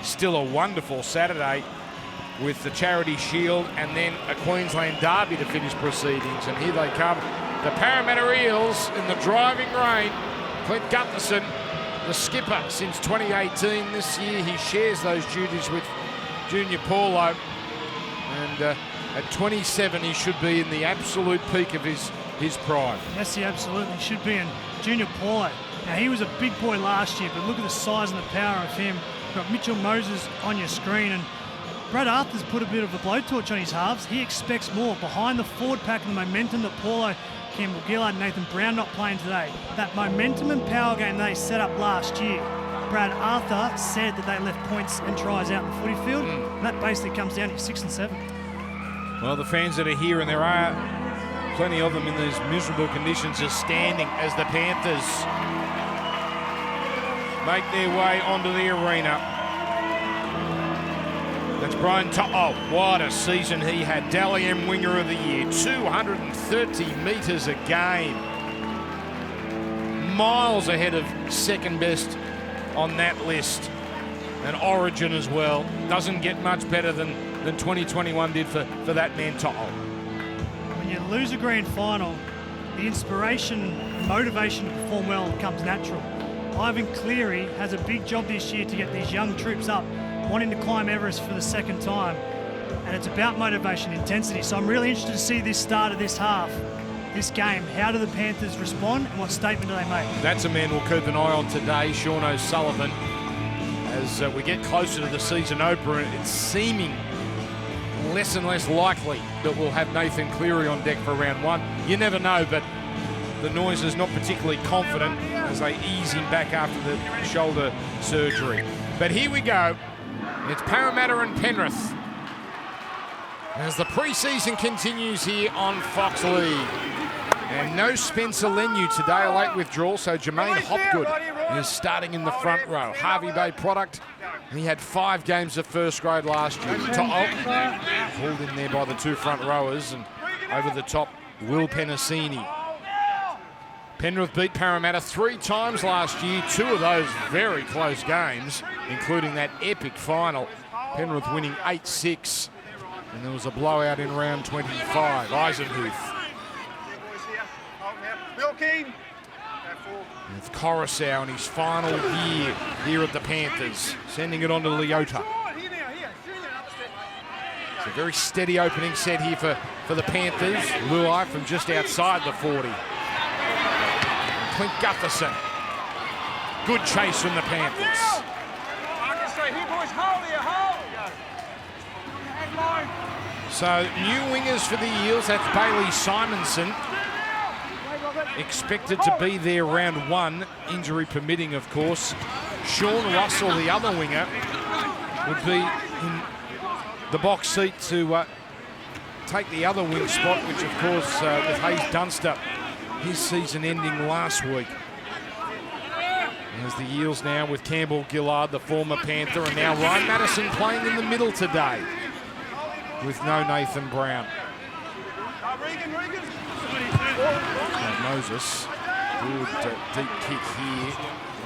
still a wonderful Saturday with the Charity Shield and then a Queensland Derby to finish proceedings. And here they come, the Parramatta Eels in the driving rain. Clint Gutherson, the skipper since 2018. This year he shares those duties with Junior Paulo. And at 27 he should be in the absolute peak of his prime. Yes, he absolutely should be. And Junior Paulo, now he was a big boy last year, but look at the size and the power of him. You've got Mitchell Moses on your screen, and Brad Arthur's put a bit of a blowtorch on his halves. He expects more. Behind the forward pack and the momentum that Paulo, Campbell Gillard and Nathan Brown not playing today. That momentum and power game they set up last year. Brad Arthur said that they left points and tries out in the footy field, and that basically comes down to 6 and 7. Well, the fans that are here, and there are plenty of them in these miserable conditions, are standing as the Panthers make their way onto the arena. That's Brian To'o. What a season he had. Dally M Winger of the Year. 230 metres a game. Miles ahead of second best on that list. And Origin as well. Doesn't get much better than 2021 did for that man To'o. When you lose a grand final, the inspiration and motivation to perform well comes natural. Ivan Cleary has a big job this year to get these young troops up, wanting to climb Everest for the second time. And it's about motivation, intensity. So I'm really interested to see this start of this half, this game. How do the Panthers respond and what statement do they make? That's a man we'll keep an eye on today, Sean O'Sullivan. As we get closer to the season opener, it's seeming less and less likely that we'll have Nathan Cleary on deck for round one. You never know, but the noise is not particularly confident as they ease him back after the shoulder surgery. But here we go. It's Parramatta and Penrith as the pre-season continues here on Fox League. And no Spencer Leniu today, a late withdrawal, so Jermaine Hopgood is starting in the front row. Harvey Bay product. He had 5 games of first grade last year. Pulled in there by the 2 front rowers, and over the top, Will Penasini. Penrith beat Parramatta 3 times last year, 2 of those very close games, including that epic final. Penrith winning 8-6, and there was a blowout in round 25. Eisenhuth. With Coruscant in his final year here at the Panthers, sending it on to Leota. It's a very steady opening set here for the Panthers. Luai from just outside the 40. And Clint Gutherson. Good chase from the Panthers. So new wingers for the Eels. That's Bailey Simonson. Expected to be there round 1, injury permitting, of course. Sean Russell, the other winger, would be in the box seat to take the other wing spot, which, of course, with Hayes Dunster, his season ending last week. There's the Eels now with Campbell Gillard, the former Panther, and now Ryan Madison playing in the middle today with no Nathan Brown. Moses, good deep kick here,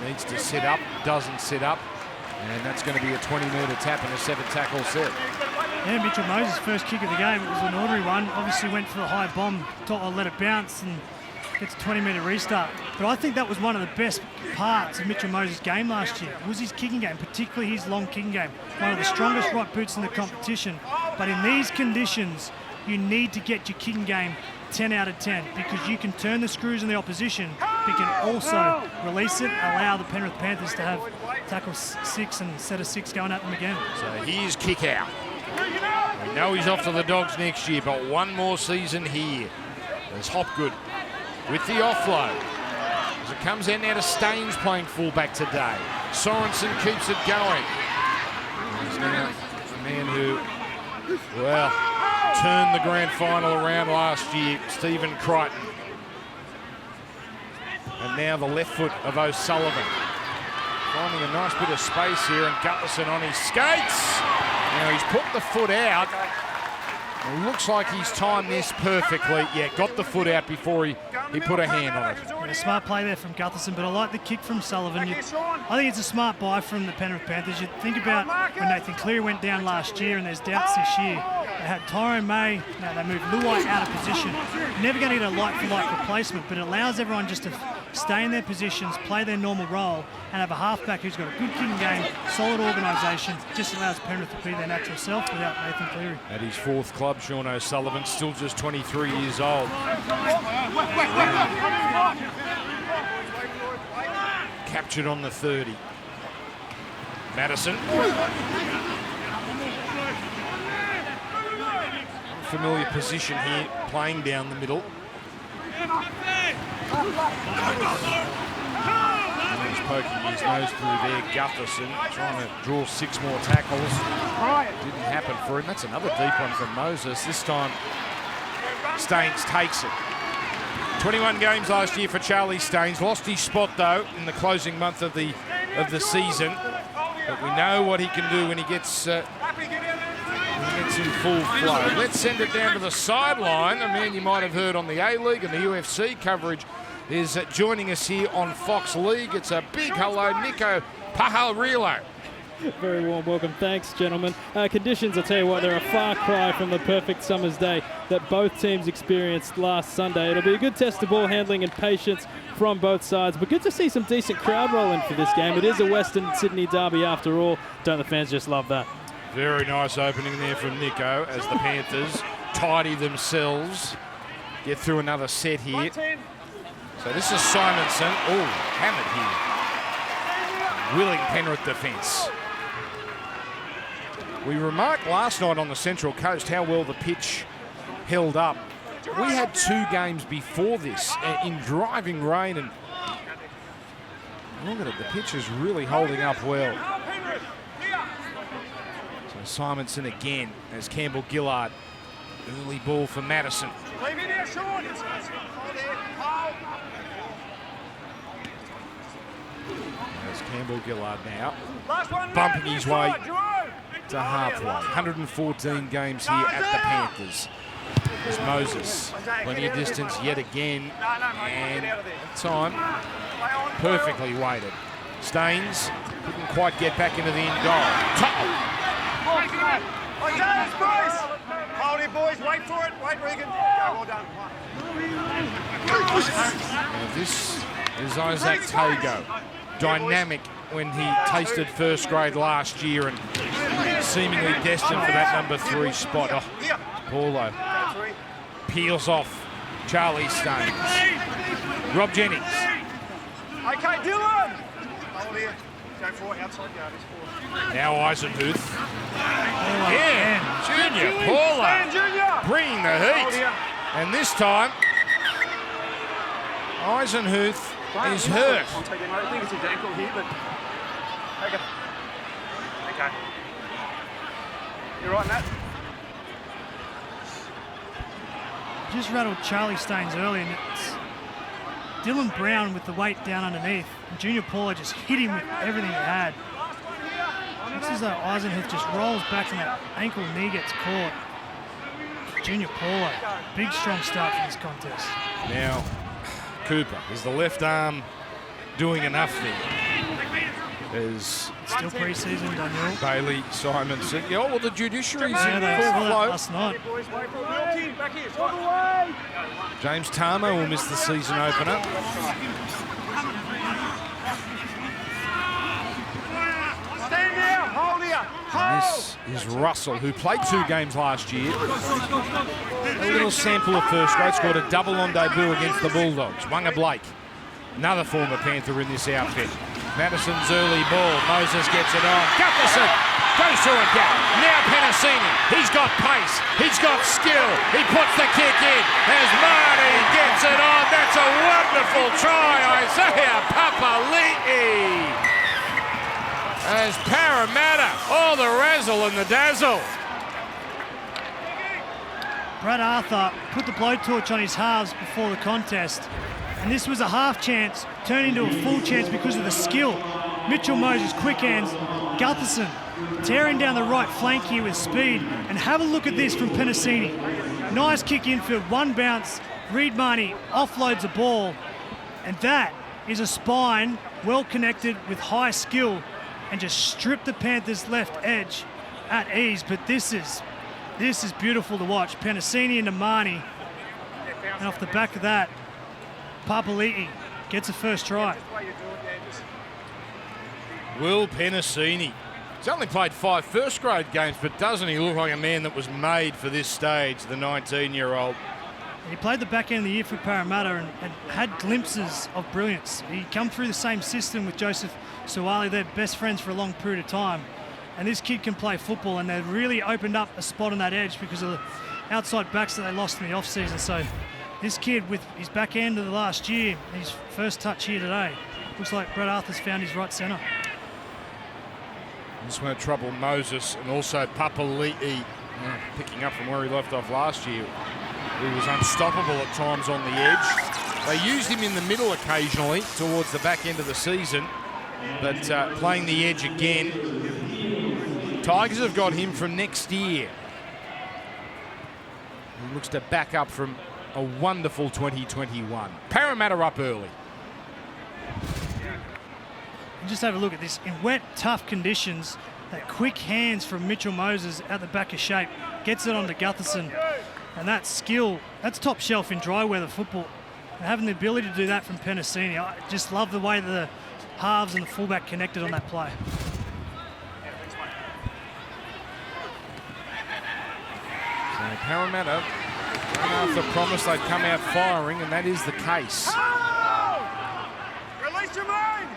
needs to sit up, doesn't sit up, and that's going to be a 20-metre tap and a 7-tackle set. Yeah, Mitchell Moses' first kick of the game, it was an ordinary one, obviously went for the high bomb, let it bounce and gets a 20-metre restart. But I think that was one of the best parts of Mitchell Moses' game last year, was his kicking game, particularly his long kicking game. One of the strongest right boots in the competition, but in these conditions, you need to get your kicking game 10 out of 10 because you can turn the screws in the opposition, but you can also release it, allow the Penrith Panthers to have tackle 6 and set of 6 going at them again. So here's kick out. We know he's off to the Dogs next year, but one more season here. There's Hopgood with the offload. As it comes in now to Staines playing fullback today. Sorensen keeps it going. He's now a man who, well, turned the grand final around last year, Stephen Crichton. And now the left foot of O'Sullivan. Finding a nice bit of space here, and Gutherson on his skates. Now he's put the foot out, It looks like he's timed this perfectly. Yeah, got the foot out before he put a hand on it. Yeah, a smart play there from Gutherson, but I like the kick from Sullivan. I think it's a smart buy from the Penrith Panthers. You think about when Nathan Cleary went down last year and there's doubts this year. They had Tyrone May, now they moved Luai out of position. You're never going to get a like-for-like replacement, but it allows everyone just to stay in their positions, play their normal role, and have a halfback who's got a good kicking game, solid organisation. Just allows Penrith to be their natural self without Nathan Cleary. At his fourth club, Sean O'Sullivan, still just 23 years old. Captured on the 30. Madison. Familiar position here, playing down the middle. He's poking his nose through there. Gutherson trying to draw 6 more tackles. Didn't happen for him. That's another deep one from Moses. This time, Staines takes it. 21 games last year for Charlie Staines. Lost his spot though in the closing month of the season. But we know what he can do when he gets in full flow. Let's send it down to the sideline. A man you might have heard on the A-League and the UFC coverage is joining us here on Fox League. It's a big hello, Nico Pahalrilo. Very warm welcome. Thanks, gentlemen. Conditions, I'll tell you what, they're a far cry from the perfect summer's day that both teams experienced last Sunday. It'll be a good test of ball handling and patience from both sides, but good to see some decent crowd rolling for this game. It is a Western Sydney derby after all. Don't the fans just love that? Very nice opening there from Nico as the Panthers tidy themselves. Get through another set here. So this is Simonson. Oh, hammered here. Willing Penrith defence. We remarked last night on the Central Coast how well the pitch held up. We had 2 games before this in driving rain, and look at it, the pitch is really holding up well. So Simonson again as Campbell Gillard. Early ball for Madison. There's Campbell Gillard now, bumping his way to halfway. 114 games here at the Panthers. There's Moses, plenty of distance yet again, and that time perfectly weighted. Staines couldn't quite get back into the end goal. Hold it, boys. Wait for it. Wait, Regan. Well done. Now this is Isaac Tago. Dynamic when he tasted first grade last year and seemingly destined for that number 3 spot. Oh, Paulo peels off Charlie Staines. Rob Jennings. Okay, Dylan. Hold here. Go for it. Outside guard is 4. Now Eisenhuth. Yeah, Junior Paulo bringing the heat. And this time, Eisenhuth is hurt. I think it's his ankle here, but okay. You're right, Matt. Just rattled Charlie Staines early, and it's Dylan Brown with the weight down underneath. And Junior Paulo just hit him with everything he had. Looks as though Eisenhuth just rolls back and that ankle knee gets caught. Junior Paulo, big strong start for this contest. Now, Cooper, is the left arm doing enough there? There's still pre-season, Daniel. Bailey, Simonson. Yeah, well, the judiciary's Yeah, in they full saw that flow. last night. James Tarmo will miss the season opener. Stand down. Hold here. And this is Russell, who played 2 games last year. A little sample of first grade, scored a double on debut against the Bulldogs. Wanga Blake, another former Panther in this outfit. Madison's early ball. Moses gets it on. Gutherson goes through a gap. Now Penasini. He's got pace. He's got skill. He puts the kick in as Marty gets it on. That's a wonderful try. Isaiah Papali'i. As Parramatta, all the razzle and the dazzle. Brad Arthur put the blowtorch on his halves before the contest, and this was a half chance, turned into a full chance because of the skill. Mitchell Moses, quick hands, Gutherson tearing down the right flank here with speed. And have a look at this from Penasini. Nice kick infield, one bounce. Reid Marnie offloads the ball. And that is a spine well connected with high skill and just stripped the Panthers' left edge at ease. But this is beautiful to watch. Penasini into Marnie. And off the back of that, Papali'i gets a first try. Will Penasini. He's only played 5 first-grade games, but doesn't he look like a man that was made for this stage, the 19-year-old? He played the back end of the year for Parramatta and had glimpses of brilliance. He come through the same system with Joseph Suwali. They're best friends for a long period of time. And this kid can play football, and they've really opened up a spot on that edge because of the outside backs that they lost in the off-season. So this kid, with his back end of the last year, his first touch here today, looks like Brett Arthur's found his right centre. This won't trouble Moses, and also Papali'i picking up from where he left off last year. He was unstoppable at times on the edge. They used him in the middle occasionally towards the back end of the season, but playing the edge again. Tigers have got him from next year. He looks to back up from a wonderful 2021. Parramatta up early. Just have a look at this. In wet, tough conditions, that quick hands from Mitchell Moses at the back of shape gets it onto Gutherson. And that skill, that's top shelf in dry weather football. And having the ability to do that from Penasini, I just love the way the halves and the fullback connected on that play. So Parramatta, after promise they'd come out firing, and that is the case. Release your mind!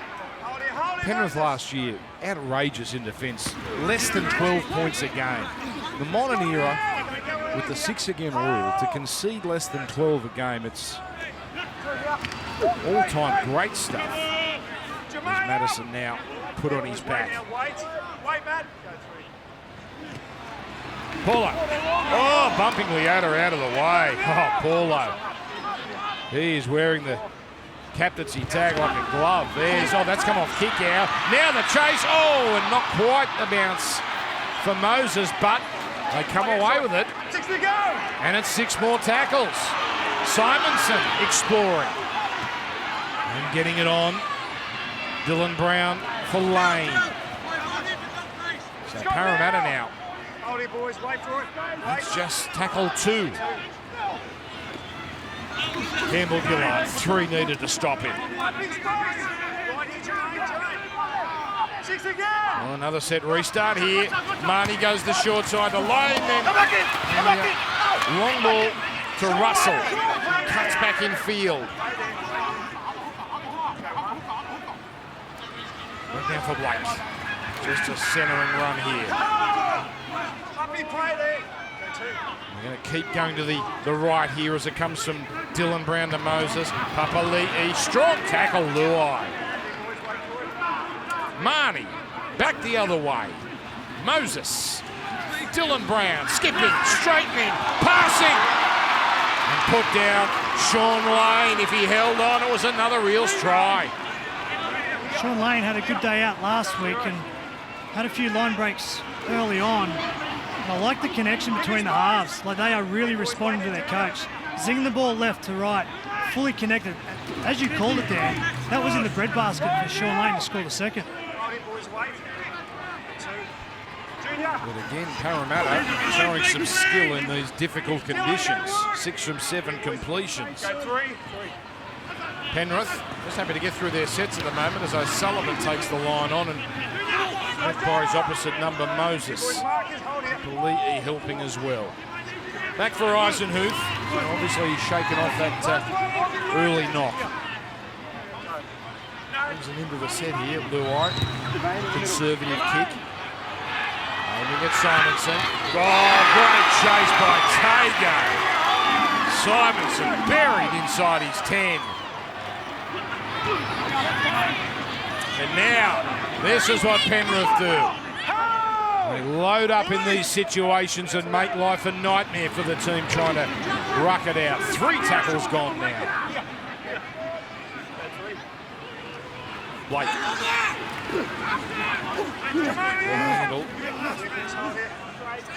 Penrith last year, outrageous in defence, less than 12 points a game. The modern era, with the 6 again rule, to concede less than 12 a game, it's all-time great stuff. As Madison now put on his back. Wait, Matt. Paulo. Oh, bumping Leota out of the way. Oh, Paulo. He is wearing the captaincy tag like a glove. That's come off kick out. Now the chase. Oh, and not quite the bounce for Moses, but they come away with it. 6 to go. And it's 6 more tackles. Simonson exploring. And getting it on. Dylan Brown for Lane. So Parramatta now. Hold it, boys. Wait for it. It's just tackle 2. Campbell Gillard, 3 needed to stop him. Well, another set restart here. Marnie goes the short side to Lane, then long ball to Russell. Cuts back in field. Went down for Blake. Just a centering run here. We're going to keep going to the right here as it comes from Dylan Brown to Moses. Papali'i, strong tackle, Luai. Marnie, back the other way. Moses, Dylan Brown, skipping, straightening, passing. And put down Sean Lane. If he held on, it was another Eels try. Sean Lane had a good day out last week and had a few line breaks early on. And I like the connection between the halves. Like, they are really responding to their coach. Zinging the ball left to right, fully connected. As you called it there, that was in the breadbasket for Sean Lane to score the second. But again, Parramatta showing some skill in these difficult conditions. 6 from 7 completions. Penrith just happy to get through their sets at the moment as O'Sullivan takes the line on and left by his opposite number, Moses. Papali'i helping as well. Back for Eisenhuth. Obviously he's shaken off that early knock. Brings it into the set here, Luai. Conservative kick. Aiming at Simonson. Oh, great chase by Tago. Simonson buried inside his 10. And now, this is what Penrith do. They load up in these situations and make life a nightmare for the team trying to ruck it out. 3 tackles gone now. Blake. Handle.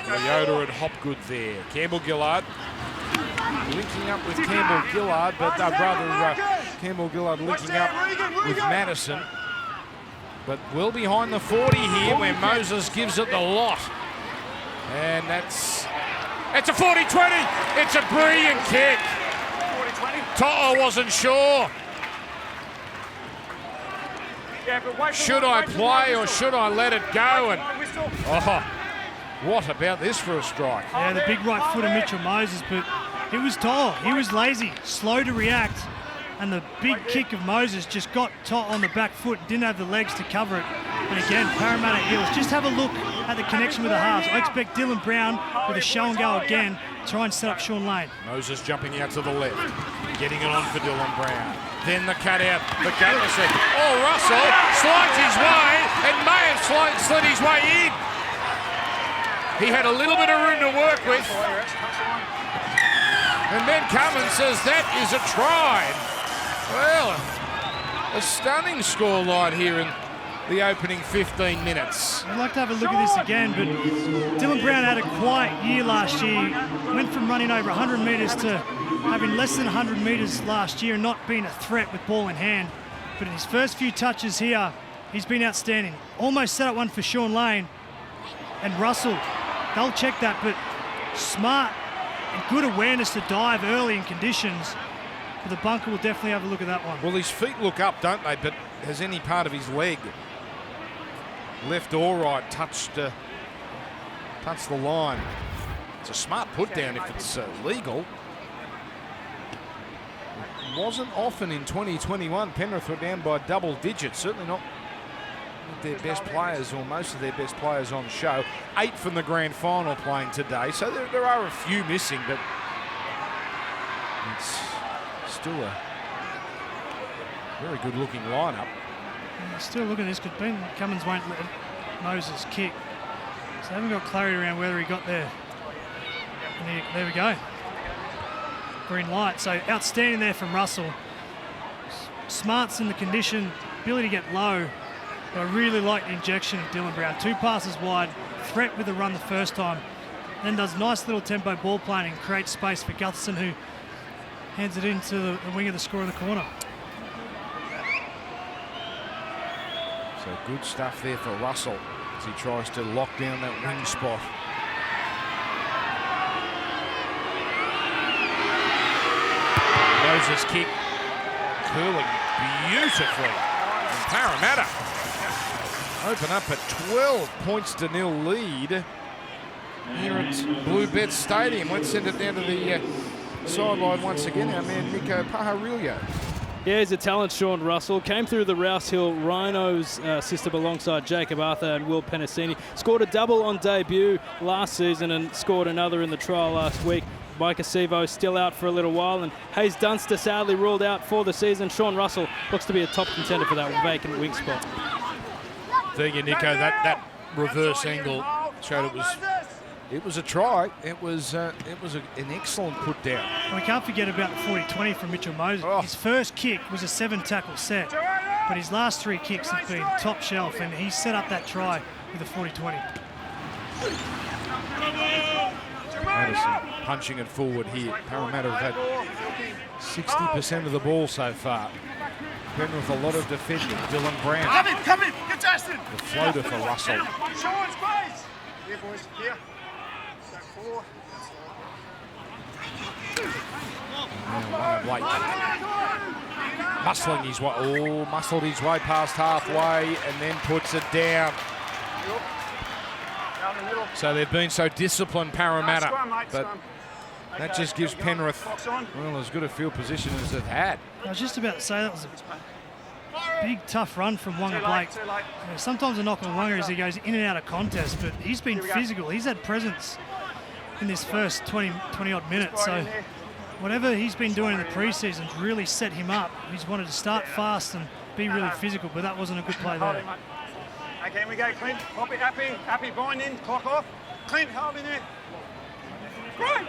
Leota and Hopgood there. Campbell Gillard linking up with Campbell Gillard, but Campbell Gillard linking up with Madison. But well behind the 40 here where Moses gives it the lot. And it's a 40-20. It's a brilliant kick. To'o wasn't sure. Should I play or should I let it go? And what about this for a strike? Yeah, the big right foot of Mitchell Moses, but it was To'o. He was lazy, slow to react, and the big kick of Moses just got To'o on the back foot, didn't have the legs to cover it. And again, Parramatta Eels, just have a look at the connection with the halves. I expect Dylan Brown with a show and go again, try and set up Sean Lane. Moses jumping out to the left, getting it on for Dylan Brown. Then the cutout, the Gatlinson. Oh, Russell slides his way and may have slid his way in. He had a little bit of room to work with. And Ben Cummins says that is a try. Well, a stunning scoreline here in the opening 15 minutes. I'd like to have a look at this again, but Dylan Brown had a quiet year last year. Went from running over 100 metres to having less than 100 metres last year and not being a threat with ball in hand. But in his first few touches here, he's been outstanding. Almost set up one for Sean Lane and Russell. They'll check that, but smart and good awareness to dive early in conditions. But the bunker will definitely have a look at that one. Well, his feet look up, don't they? But has any part of his leg, left or right, touched the line? It's a smart put down if it's legal. It wasn't often in 2021 Penrith were down by double digits. Certainly not with their best players or most of their best players on show. 8 from the grand final playing today, so there are a few missing, but it's still a very good looking lineup. Still looking at this because Ben Cummins won't let Moses kick. So they haven't got clarity around whether he got there. And there we go. Green light. So outstanding there from Russell. Smarts in the condition, ability to get low. But I really like the injection of Dylan Brown. 2 passes wide, threat with the run the first time. Then does nice little tempo ball playing and creates space for Gutherson, who hands it into the wing of the score in the corner. So good stuff there for Russell as he tries to lock down that wing spot. Moses kick curling beautifully. And Parramatta open up a 12-0 lead here at Bluebet Stadium. Let's send it down to the sideline once again. Our man Nico Pajarillo. Yeah, he's a talent, Sean Russell. Came through the Rouse Hill Rhinos system alongside Jacob Arthur and Will Penasini. Scored a double on debut last season and scored another in the trial last week. Mike Acevo still out for a little while, and Hayes Dunster sadly ruled out for the season. Sean Russell looks to be a top contender for that vacant wing spot. Thank you, Nico. That reverse angle showed it was a try. It was an excellent put down. We can't forget about the 40-20 from Mitchell Moses. Oh. His first kick was a 7-tackle set, but his last 3 kicks have been top shelf, and he set up that try with a 40-20. Madison punching it forward here. Parramatta have had 60% of the ball so far. Penrith a lot of defending. Dylan Brown. Come in, get Justin. The floater for Russell. Sean's space. Here, boys, here. So 4. Now Blake muscling his way. Muscled his way past halfway and then puts it down. So they've been so disciplined, Parramatta, but that just gives Penrith, well, as good a field position as they've had. I was just about to say that was a big, tough run from Wonga Blake. You know, sometimes a knock on Wonga is he goes in and out of contests, but he's been physical. He's had presence in this first 20-odd minutes. So whatever he's been doing in the preseason's really set him up. He's wanted to start fast and be really physical, but that wasn't a good play there. Okay, we go, Clint. Pop it, happy, bind in, clock off. Clint, hold in there. Right.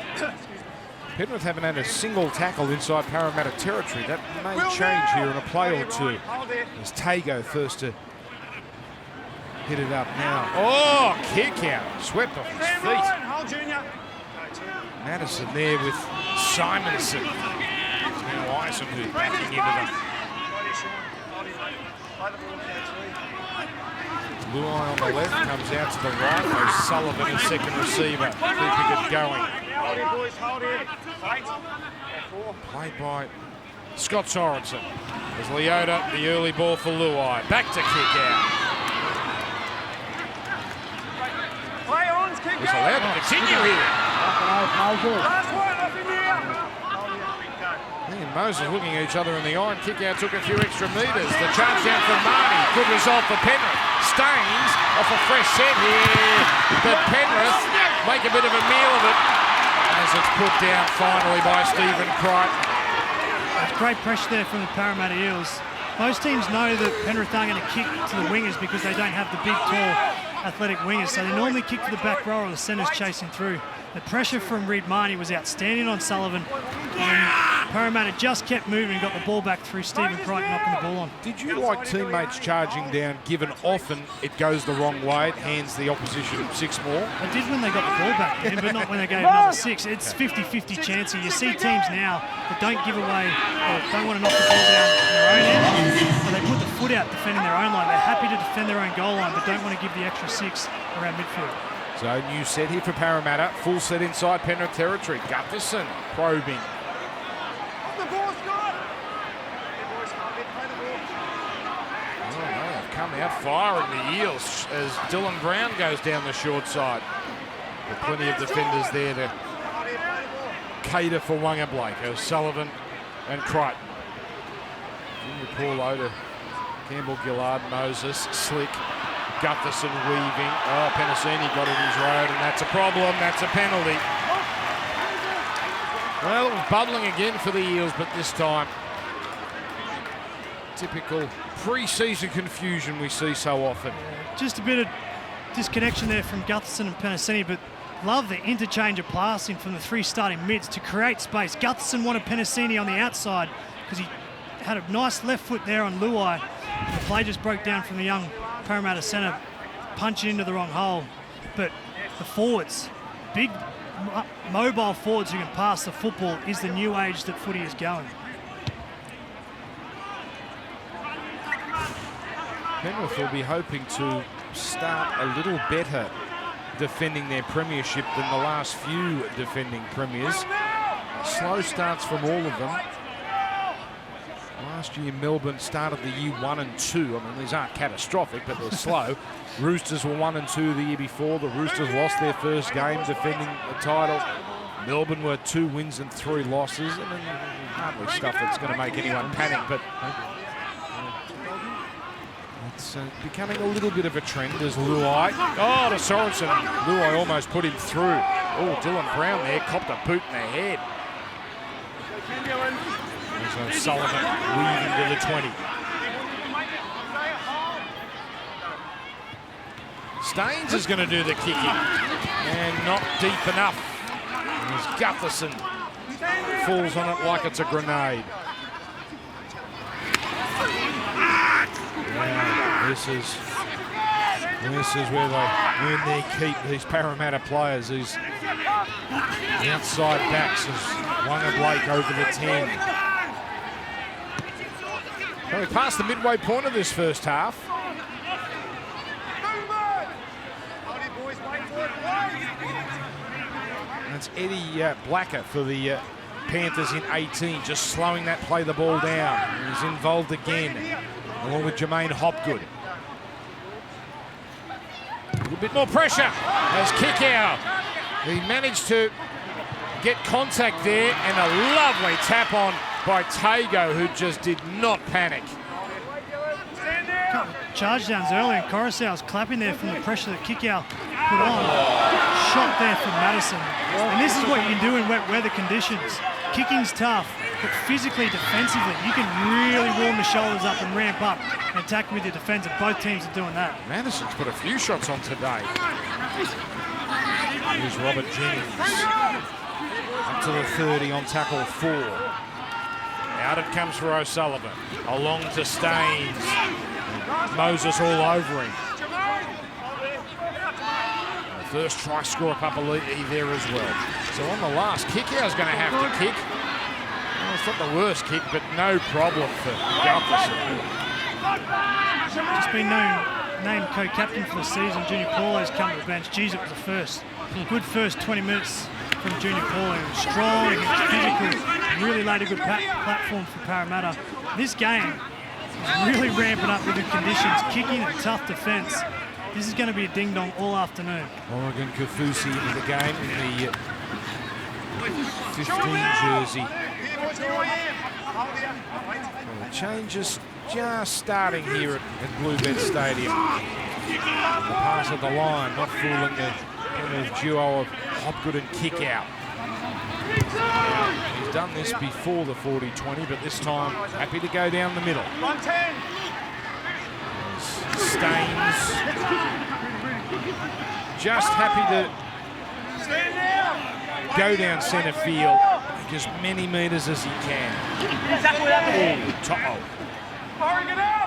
Penrith haven't had a single tackle inside Parramatta territory. That may change here in a play or two. As Tago first to Hit it up now. Oh, kick out. Swept off his feet. Hold, Junior. Madison there with Simonson. It's now Eisenhuth backing into them. Luai on the left, comes out to the right. O'Sullivan is second receiver, keeping it going. Hold it, boys, hold it. Played by Scott Sorensen. There's Leota, the early ball for Luai. Back to kick out. Play on, kick He's allowed to continue here. Last one, up in here. He and Moses looking at each other in the eye, and kick out took a few extra metres. The charge down from Marnie. Good result for Penrith. Staines off a fresh set here. But Penrith make a bit of a meal of it as it's put down finally by Stephen Crichton. Great pressure there from the Parramatta Eels. Most teams know that Penrith aren't going to kick to the wingers because they don't have the big, tall, athletic wingers. So they normally kick to the back row or the centres chasing through. The pressure from Reid Marnie was outstanding on Sullivan. And Parramatta just kept moving and got the ball back through Stephen Crichton knocking the ball on. Did you like teammates charging down, given often it goes the wrong way, it hands the opposition 6 more? I did when they got the ball back then, but not when they gave another 6. It's 50-50 chance here. You see teams now that don't give away or don't want to knock the ball down in their own end, so they put the foot out defending their own line. They're happy to defend their own goal line, but don't want to give the extra 6 around midfield. So new set here for Parramatta. Full set inside Penrith territory. Gutherson probing. The ball, Scott. Boys, play the ball. Oh, they've come out firing the Eels as Dylan Brown goes down the short side. With plenty of defenders there to cater for Wanga Blake. O'Sullivan and Crichton. Junior Paul Oda, Campbell Gillard, Moses, Slick. Gutherson weaving. Oh, Penasini got in his road, and that's a problem. That's a penalty. Well, it was bubbling again for the Eels, but this time, typical pre-season confusion we see so often. Just a bit of disconnection there from Gutherson and Penasini, but love the interchange of passing from the 3 starting mids to create space. Gutherson wanted Penasini on the outside because he had a nice left foot there on Luai. The play just broke down from the young Parramatta centre, punching into the wrong hole. But the forwards, big mobile forwards who can pass the football, is the new age that footy is going. Penrith will be hoping to start a little better defending their premiership than the last few defending premiers. Slow starts from all of them. Last year, Melbourne started the year 1 and 2. I mean, these aren't catastrophic, but they're slow. Roosters were 1 and 2 the year before. The Roosters lost their first game defending the title. Melbourne were 2 wins and 3 losses. I mean, hardly stuff that's going to make anyone panic, but it's becoming a little bit of a trend as Luai. Oh, to Sorensen. Luai almost put him through. Oh, Dylan Brown there copped a boot in the head. There's O'Sullivan weaving to the 20. Staines is going to do the kicking and not deep enough. As Gutherson falls on it like it's a grenade. Yeah, this is where they earn their keep, these Parramatta players, these outside backs as Wanga Blake over the 10. So we passed the midway point of this first half. That's Eddie Blacker for the Panthers in 18, just slowing that play the ball down. He's involved again, along with Jermaine Hopgood. A little bit more pressure as kick out. He managed to get contact there and a lovely tap on by Tago, who just did not panic. Charge downs early, and Coruscant's clapping there from the pressure that Kikau put on. Shot there from Madison. And this is what you can do in wet weather conditions. Kicking's tough, but physically, defensively, you can really warm the shoulders up and ramp up and attack with your defence, and both teams are doing that. Madison's put a few shots on today. Here's Robert Jennings. Up to the 30 on tackle 4. Out it comes for O'Sullivan. Along to Staines. Moses all over him. First try scorer, Papali'i there as well. So on the last kick, How's going to have to kick. Well, it's not the worst kick, but no problem for Gutherson. Just been named co-captain for the season. Junior Paulo's come to the bench. Geez, it was the first. Good first 20 minutes from Junior Paulo. He was strong, he was physical, really laid a good platform for Parramatta. This game is really ramping up with the conditions, kicking and tough defence. This is going to be a ding-dong all afternoon. Oregon Kaufusi into the game in the 15 jersey. Well, the changes just starting here at Bluebet Stadium. The pass at the line, not fooling the duo of Hopgood and kick out. He's done this before the 40-20, but this time happy to go down the middle. 110. Staines just happy to go down centre field, make as many metres as he can. To'o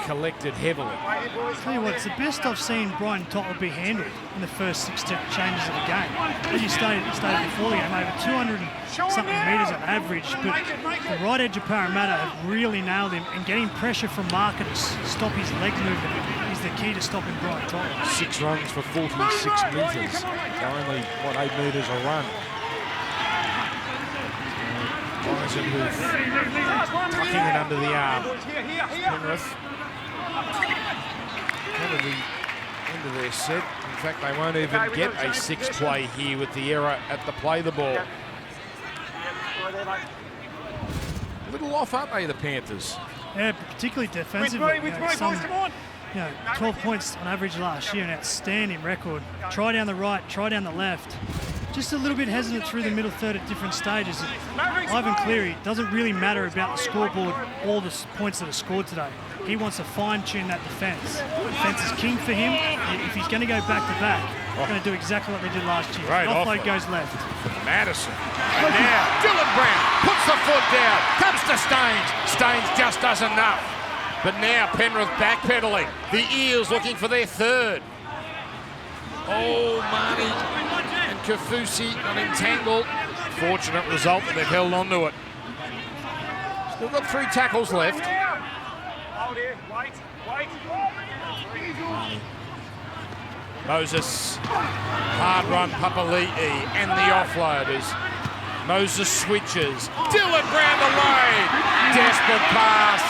collected heavily. I'll tell you what, it's the best I've seen Brian To'o be handled in the first 6 changes of the game. As you stated before the game, over 200 and something metres on average, but the right edge of Parramatta have really nailed him, and getting pressure from Marker to stop his leg movement is the key to stopping Brian To'o. 6 runs for 46 metres. They're only, 8 metres a run. Bison Hoof tucking it under the arm. Penrith kind of the end of their set. In fact, they won't even get a 6 play here with the error at the play the ball. A little off, aren't they, the Panthers? Yeah, particularly defensively. 12 points on average last year, an outstanding record. Try down the right, try down the left. Just a little bit hesitant through the middle third at different stages. Ivan Cleary doesn't really matter about the scoreboard, all the points that are scored today. He wants to fine-tune that defence. Defence is king for him. If he's going to go back-to-back, he's going to do exactly what they did last year. Right, offload goes left. Madison. And now, Dylan Brown puts the foot down, comes to Staines. Staines just does enough. But now Penrith backpedaling. The Eels looking for their third. Oh, Marnie and Kaufusi got entangled. Fortunate result that they've held on to it. Still got 3 tackles left. Moses, hard run, Papali'i, and the offloaders. Moses switches. Dylan Brown away. Desperate pass.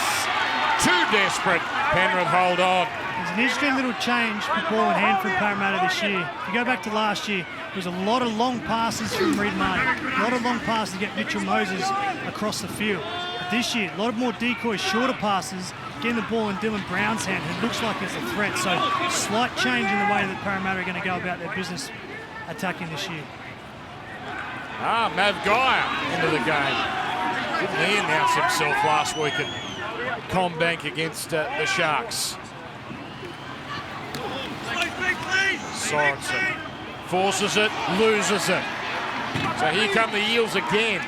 Too desperate. Penrith hold on. There's an interesting little change with ball in hand from Parramatta this year. If you go back to last year, there was a lot of long passes from Reid Marnie. A lot of long passes to get Mitchell Moses across the field. But this year, a lot more decoys, shorter passes, getting the ball in Dylan Brown's hand, who looks like there's a threat. So slight change in the way that Parramatta are going to go about their business attacking this year. Mav Geyer into the game. Didn't he announce himself last week at Combank against the Sharks? Sorensen forces it, loses it. So here come the Eels again.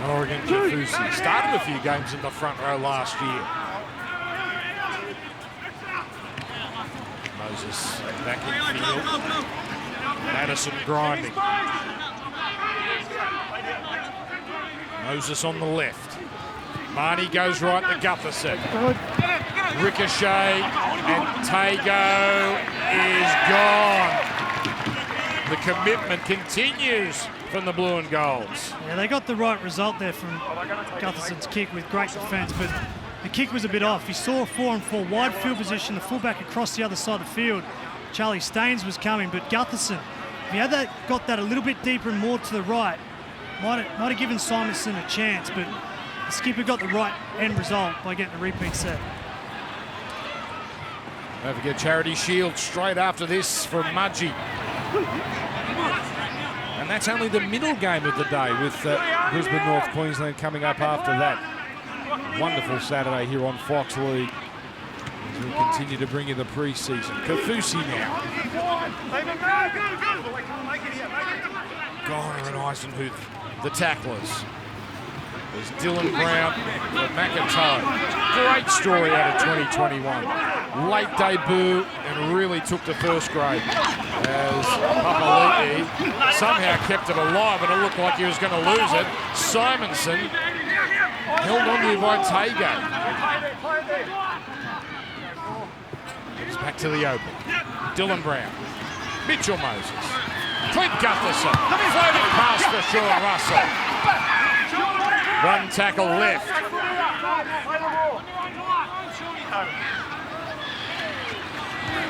Oregon Kaufusi started a few games in the front row last year. Moses back in field. Madison grinding. Moses on the left. Marnie goes right to Gutherson. Ricochet, and Tago is gone. The commitment continues from the Blue and Golds. Yeah, they got the right result there from Gutherson's kick with great defence, but the kick was a bit off. He saw a 4-on-4 wide field position, the fullback across the other side of the field. Charlie Staines was coming, but Gutherson, if he had got that a little bit deeper and more to the right, might have given Simonson a chance, but the skipper got the right end result by getting a repeat set. Don't forget Charity Shield straight after this from Mudgee. And that's only the middle game of the day, with Brisbane North Queensland coming up after that. Wonderful Saturday here on Fox League as we continue to bring you the pre-season. Kaufusi now. Garner and Eisenhuth, the tacklers. There's Dylan Brown for Makatoa. Great story out of 2021. Late debut and really took to first grade as Papali'i somehow kept it alive, and it looked like he was going to lose it. Simonson held on to by Tago. It's back to the open. Dylan Brown. Mitchell Moses. Clint Gutherson. Floating pass for Sean Russell. One tackle left.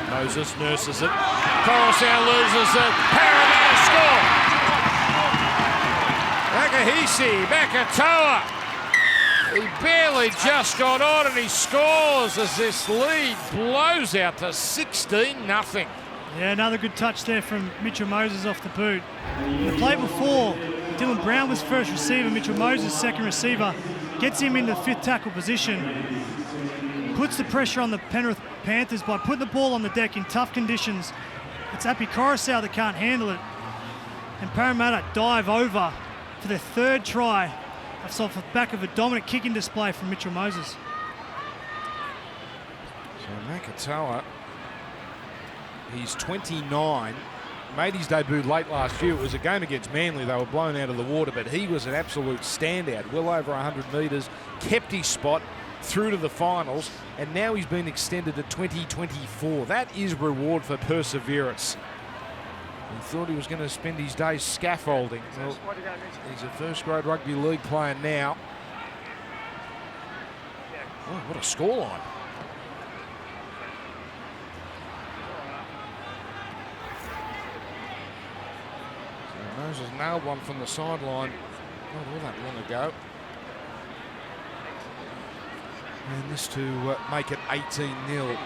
Moses nurses it. Coruscant loses it. Parramatta score. Nakahisi, Makatoa. He barely just got on and he scores as this lead blows out to 16-0. Yeah, another good touch there from Mitchell Moses off the boot. In the play before, Dylan Brown was first receiver, Mitchell Moses second receiver, gets him in the fifth tackle position, puts the pressure on the Penrith Panthers by putting the ball on the deck in tough conditions. It's Api Coruscant that can't handle it, and Parramatta dive over for their third try off the back of a dominant kicking display from Mitchell Moses. So Makatoa, he's 29, made his debut late last year. It was a game against Manly. They were blown out of the water, but he was an absolute standout. Well over 100 metres, kept his spot through to the finals, and now he's been extended to 2024. That is reward for perseverance. He thought he was going to spend his days scaffolding. Well, he's a first-grade rugby league player now. Oh, what a scoreline. Moses nailed one from the sideline not all that long ago. And this to make it 18-0.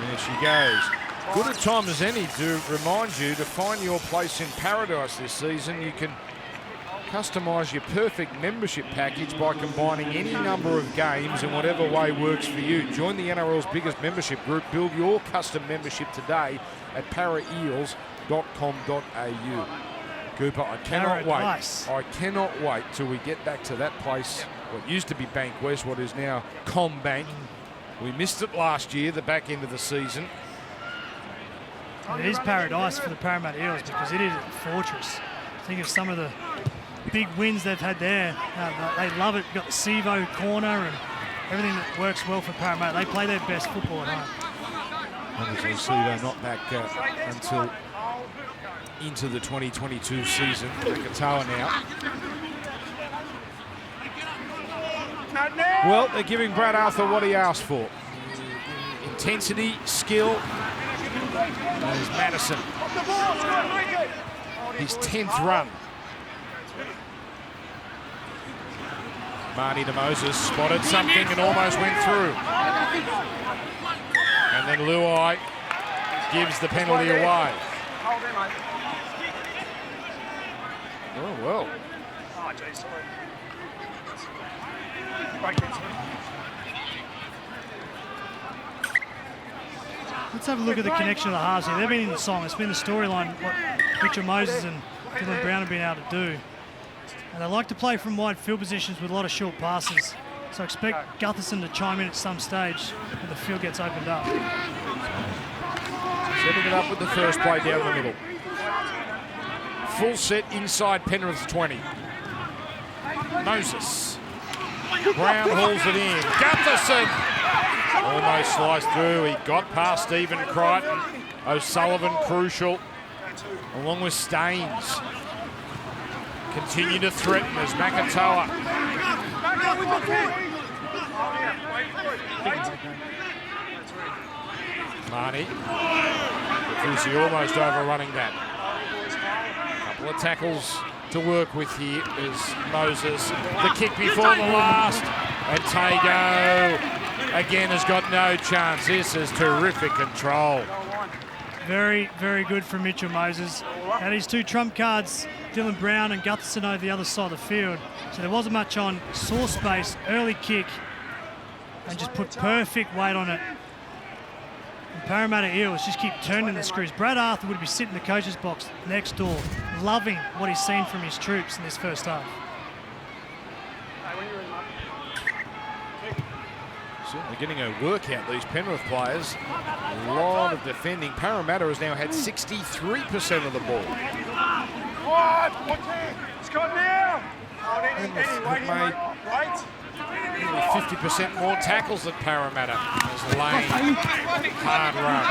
There she goes. Good a time as any to remind you to find your place in paradise this season. You can customise your perfect membership package by combining any number of games in whatever way works for you. Join the NRL's biggest membership group. Build your custom membership today at paraeels.com.au. Cooper, I cannot wait. I cannot wait till we get back to that place, what used to be Bank West, what is now CommBank. We missed it last year, the back end of the season. It is paradise for the Parramatta Eels because it is a fortress. Think of some of the big wins they've had there. They love it. Got the Sevo corner and everything that works well for Parramatta. They play their best football at home. Obviously, Sevo not back until into the 2022 season. Makatoa now. Well, they're giving Brad Arthur what he asked for. Intensity, skill. There's Madison. His 10th run. Marnie to Moses, spotted something and almost went through. And then Luai gives the penalty away. Oh, well. Let's have a look at the connection of the halves here. They've been in the song. It's been the storyline, what Mitchell Moses and Dylan Brown have been able to do. And they like to play from wide field positions with a lot of short passes. So expect Gutherson to chime in at some stage when the field gets opened up. Setting it up with the first play down the middle. Full set inside Penrith's 20. Moses. Brown hauls it in. Gutherson almost sliced through. He got past Stephen Crichton. O'Sullivan crucial, along with Staines. Continue to threaten as Makatoa. Marnie. Fusi almost overrunning that. Couple of tackles to work with here is Moses. The kick before the last. And Tago again has got no chance. This is terrific control. Very, very good from Mitchell Moses. Had his two trump cards, Dylan Brown and Gutherson over the other side of the field. So there wasn't much on. Saw space, early kick, and just put perfect weight on it. The Parramatta Eels just keep turning the screws. Brad Arthur would be sitting in the coach's box next door, loving what he's seen from his troops in this first half. Certainly getting a workout, these Penrith players. A lot of defending. Parramatta has now had 63% of the ball. Scott now. And made 50% more tackles than Parramatta. As Lane, hard run.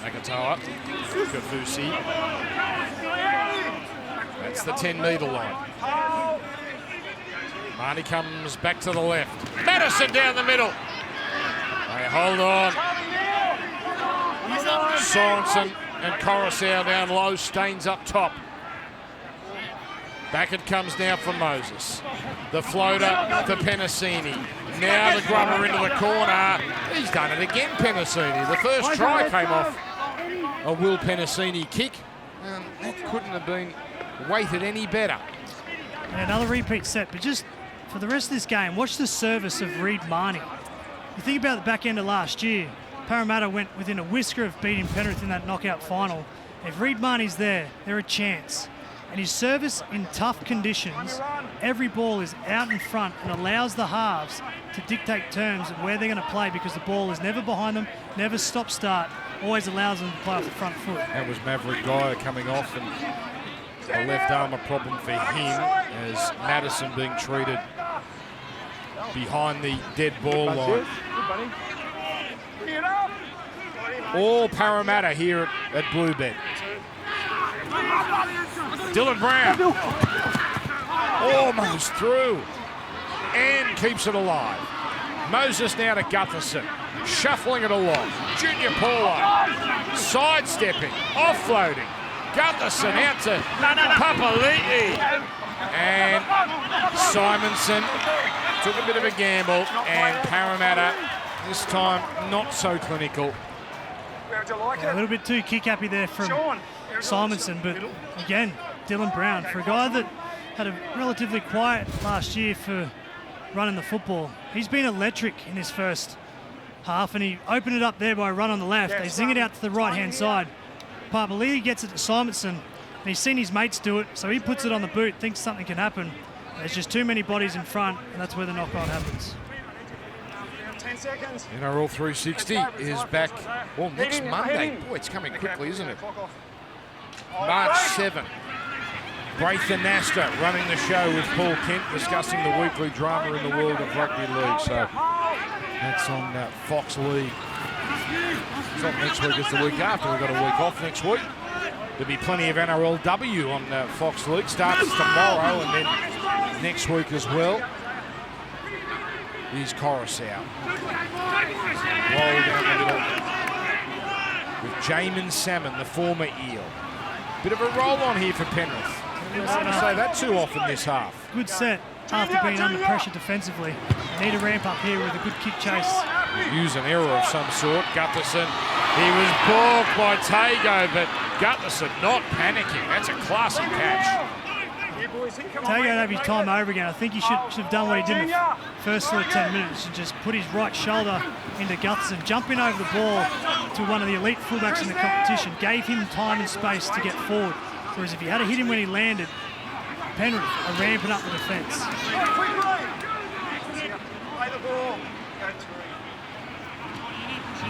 Nakatoa, Kafusi. That's the 10-metre line. Marnie comes back to the left. Madison down the middle. They hold on. Sorensen and Coruscant down low. Staines up top. Back it comes now for Moses. The floater to Penasini. Now the grubber into the corner. He's done it again, Penasini. The first try came off a Will Penasini kick. And that couldn't have been weighted any better. And another repeat set, but just for the rest of this game, watch the service of Reid Marnie. You think about the back end of last year, Parramatta went within a whisker of beating Penrith in that knockout final. If Reid Marnie's there, they're a chance. And his service in tough conditions, every ball is out in front and allows the halves to dictate terms of where they're going to play because the ball is never behind them, never stop-start, always allows them to play off the front foot. That was Maverick Geyer coming off, and a left arm a problem for him as Madison being treated behind the dead ball line. All Parramatta here at Bluebet. Dylan Brown almost through and keeps it alive. Moses now to Gutherson, shuffling it along. Junior Paulo sidestepping, offloading. Gutherson out to Papali'i. And Simonson took a bit of a gamble, and Parramatta this time not so clinical. A little bit too kick-happy there from Simonson, but again, Dylan Brown, for a guy that had a relatively quiet last year for running the football, he's been electric in his first half, and he opened it up there by a run on the left. They zing it out to the right-hand side. Papali'i gets it to Simonson, and he's seen his mates do it, so he puts it on the boot, thinks something can happen. There's just too many bodies in front, and that's where the knock-on happens. 10 seconds. NRL 360 is back, well, next Monday. Boy, it's coming quickly, isn't it? March 7. Braithen Nasta running the show with Paul Kent, discussing the weekly drama in the world of rugby league. So that's on Fox League. It's not next week, it's the week after. We've got a week off next week. There'll be plenty of NRLW on Fox League. Starts tomorrow and then next week as well. Here's Coruscant. Roll down the middle with Jamin Salmon, the former Eel. Bit of a roll on here for Penrith. I don't say that too often this half. Good set after being under pressure defensively. They need to ramp up here with a good kick chase. Use an error of some sort. Gutherson, he was balked by Tago, but Gutherson not panicking. That's a classy catch. Tago had his time over again. I think he should have done what he did in the first sort of 10 minutes and just put his right shoulder into Gutherson, jumping over the ball to one of the elite fullbacks in the competition, gave him time and space to get forward. Whereas if he had hit him when he landed, Penrith are ramping up the defence.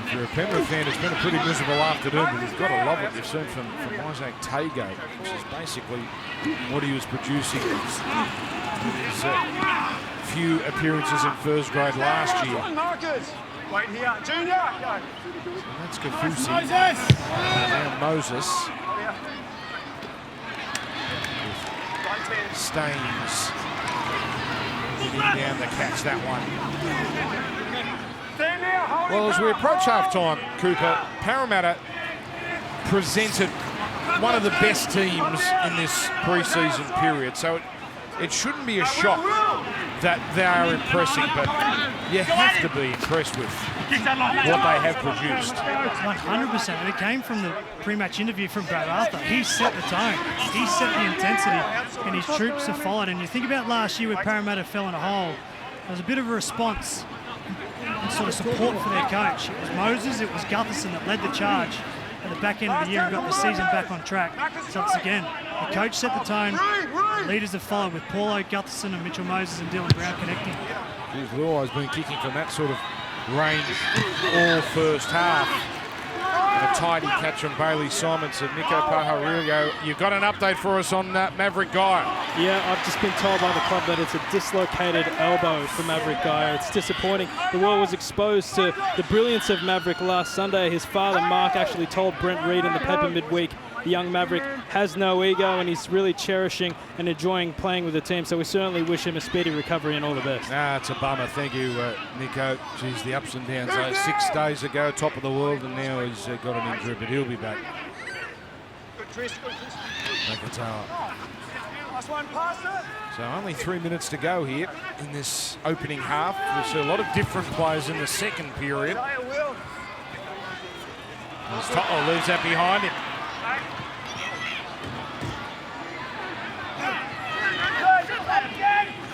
If you're a Penrith fan, it's been a pretty miserable afternoon, but you've got to love what you've seen from Isaac Tago, which is basically what he was producing in his few appearances in first grade last year. Wait here, Junior. Go. So that's Kafusi. Now Moses. Staines. Getting down to catch that one. Well, as we approach half-time, Cooper, Parramatta presented one of the best teams in this pre-season period, so it shouldn't be a shock that they are impressing, but you have to be impressed with what they have produced. 100%, and it came from the pre-match interview from Brad Arthur. He set the tone, he set the intensity, and his troops have followed. And you think about last year where Parramatta fell in a hole, there was a bit of a response and sort of support for their coach. It was Moses, it was Gutherson that led the charge at the back end of the year and got the season back on track. So it's again, the coach set the tone, the leaders have followed with Paulo, Gutherson and Mitchell Moses and Dylan Brown connecting. Luai's been kicking from that sort of range all first half. And a tidy catch from Bailey Simonson. Nico Pajarillo, you've got an update for us on Maverick Geyer. Yeah, I've just been told by the club that it's a dislocated elbow for Maverick Geyer. It's disappointing. The world was exposed to the brilliance of Maverick last Sunday. His father, Mark, actually told Brent Reed in the paper midweek the young Maverick has no ego and he's really cherishing and enjoying playing with the team. So we certainly wish him a speedy recovery and all the best. It's a bummer. Thank you, Nico. Geez, the ups and downs. 6 days ago, top of the world, and now he's got an injury, but he'll be back. So only 3 minutes to go here in this opening half. We'll see a lot of different players in the second period. Toto leaves that behind him.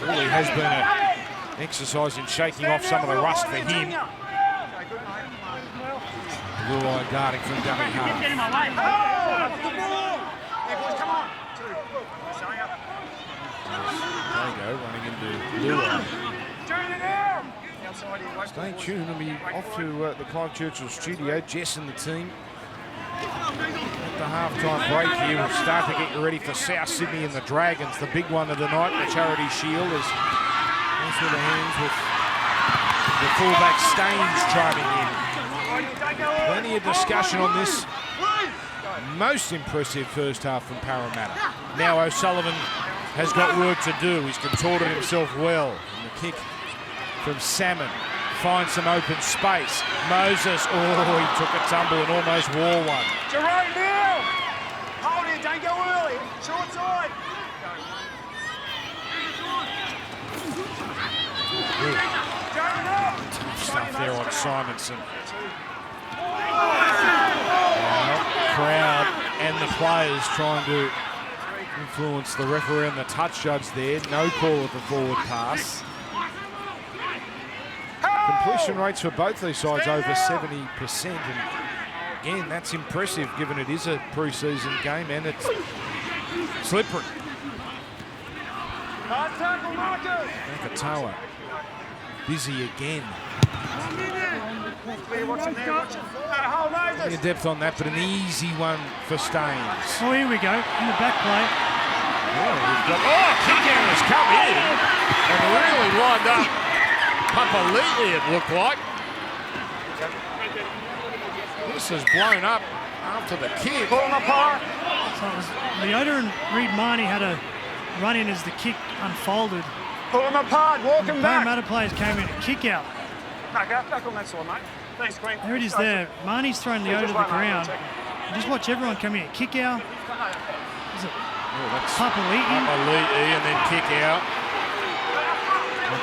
Really has been an exercise in shaking off some of the rust for him. Luai guarding from dummy half. There you go, running into Luai. Stay tuned, we'll be off to the Clive Churchill studio. Jess and the team at the halftime break here. We'll start to get you ready for South Sydney and the Dragons, the big one of the night, the Charity Shield, as into the hands with the fullback Staines chiming in. Plenty of discussion on this most impressive first half from Parramatta. Now O'Sullivan has got work to do. He's contorted himself well. And the kick from Salmon finds some open space. Moses, he took a tumble and almost wore one. Jerome Neal! Hold it, don't go early. Short side. Tough stuff there on Simonson. Crowd and the players trying to influence the referee and the touch judge there. No call of the forward pass. Completion rates for both these sides over 70%. And again, that's impressive given it is a pre-season game and it's slippery. Nakatoa busy again. Plenty of depth on that, but an easy one for Staines. Oh, here we go, in the back play. Kick out has come in and really lined up Papali'i, it looked like. This has blown up after the kick. So it was Leota and Reid Marnie had a run in as the kick unfolded. Pull them apart, walk them back. Parramatta players came in, a kick out. Back on that side, mate. Thanks, Queen. There it is there. Marnie's thrown Leota to the ground. And just watch everyone come in. Kick out. Is it Papali'i? Papali'i and then kick out.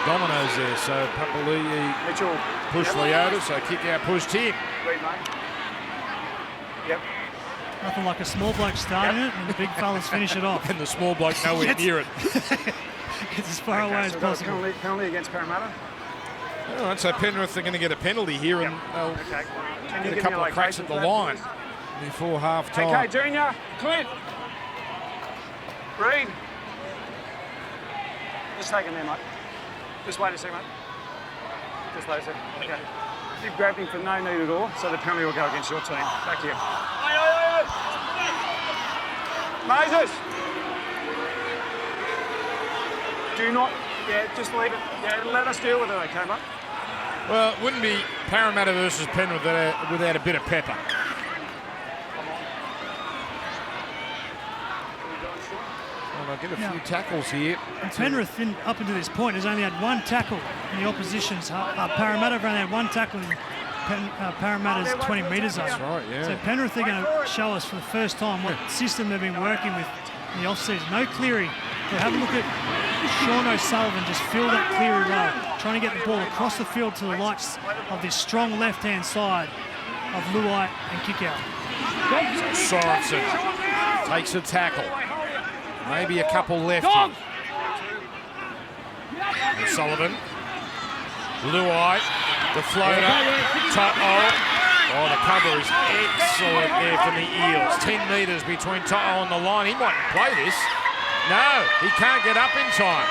Dominoes there, so Papali'i pushed Leota, so kick out pushed him. Yep. Nothing like a small bloke starting it and the big fellas finish it off. And the small bloke nowhere near it. Gets as far away as possible. Penalty against Parramatta. All right, so Penrith are going to get a penalty here and they'll get a couple of cracks at the line before half time. Okay, Junior, Clint. Reid. Just take him there, mate. Just wait a second, mate. Just wait a second. Okay. You've grabbed him for no need at all, so the penalty will go against your team. Back to you. Moses! Do not, just leave it. Yeah, let us deal with it, okay, mate? Well, it wouldn't be Parramatta versus Penrith without a bit of pepper. Well, they'll get a few tackles here. And Penrith, up until this point, has only had one tackle in the opposition's. Parramatta have only had one tackle in Parramatta's 20 metre zone. That's right, yeah. So Penrith are going to show us for the first time what system they've been working with in the off-season. No Cleary. So have a look at Sean O'Sullivan just fill that Cleary role, trying to get the ball across the field to the likes of this strong left-hand side of Luai and kick out. Sorensen takes a tackle. Maybe a couple left here. O'Sullivan Luai, the floater, To'o. Oh, the cover is excellent there from the Eels. 10 metres between To'o and the line. He mightn't play this. No, he can't get up in time.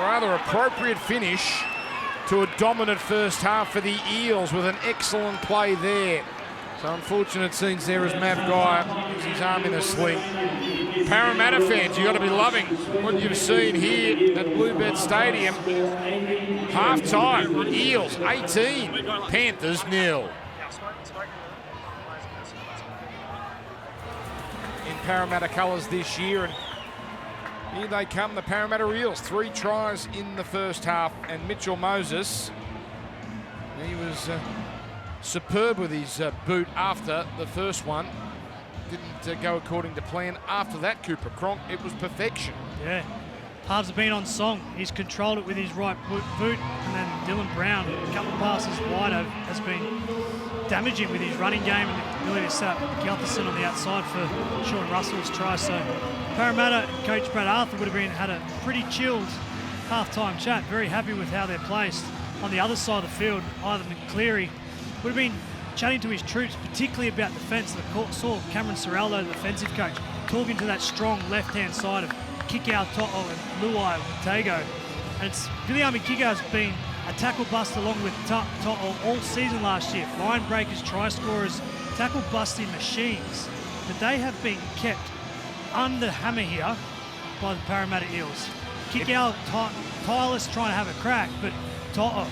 Rather appropriate finish to a dominant first half for the Eels with an excellent play there. So unfortunate scenes there as Matt Guy used his arm in a sling. Parramatta fans, you've got to be loving what you've seen here at Bluebird Stadium. Half-time, Eels 18, Panthers 0. In Parramatta colours this year, and here they come, the Parramatta Eels. 3 tries in the first half, and Mitchell Moses, he was superb with his boot after the first one. Didn't go according to plan. After that, Cooper Cronk, it was perfection. Yeah, halves have been on song. He's controlled it with his right boot, and then Dylan Brown, a couple of passes wide, has been damaging with his running game and the ability to set up Gutherson on the outside for Sean Russell's try. So Parramatta coach Brad Arthur would have had a pretty chilled half-time chat, very happy with how they're placed. On the other side of the field, Ivan McCleary would have been chatting to his troops, particularly about defence. The saw Cameron Sorrello, the defensive coach, talking to that strong left-hand side of Kikau, To'o and Luai Tago. And it's Viliami Kikau has been a tackle bust along with To'o all season last year. Line breakers, try scorers, tackle busting machines. But they have been kept under hammer here by the Parramatta Eels. Kikau tireless trying to have a crack, but To'o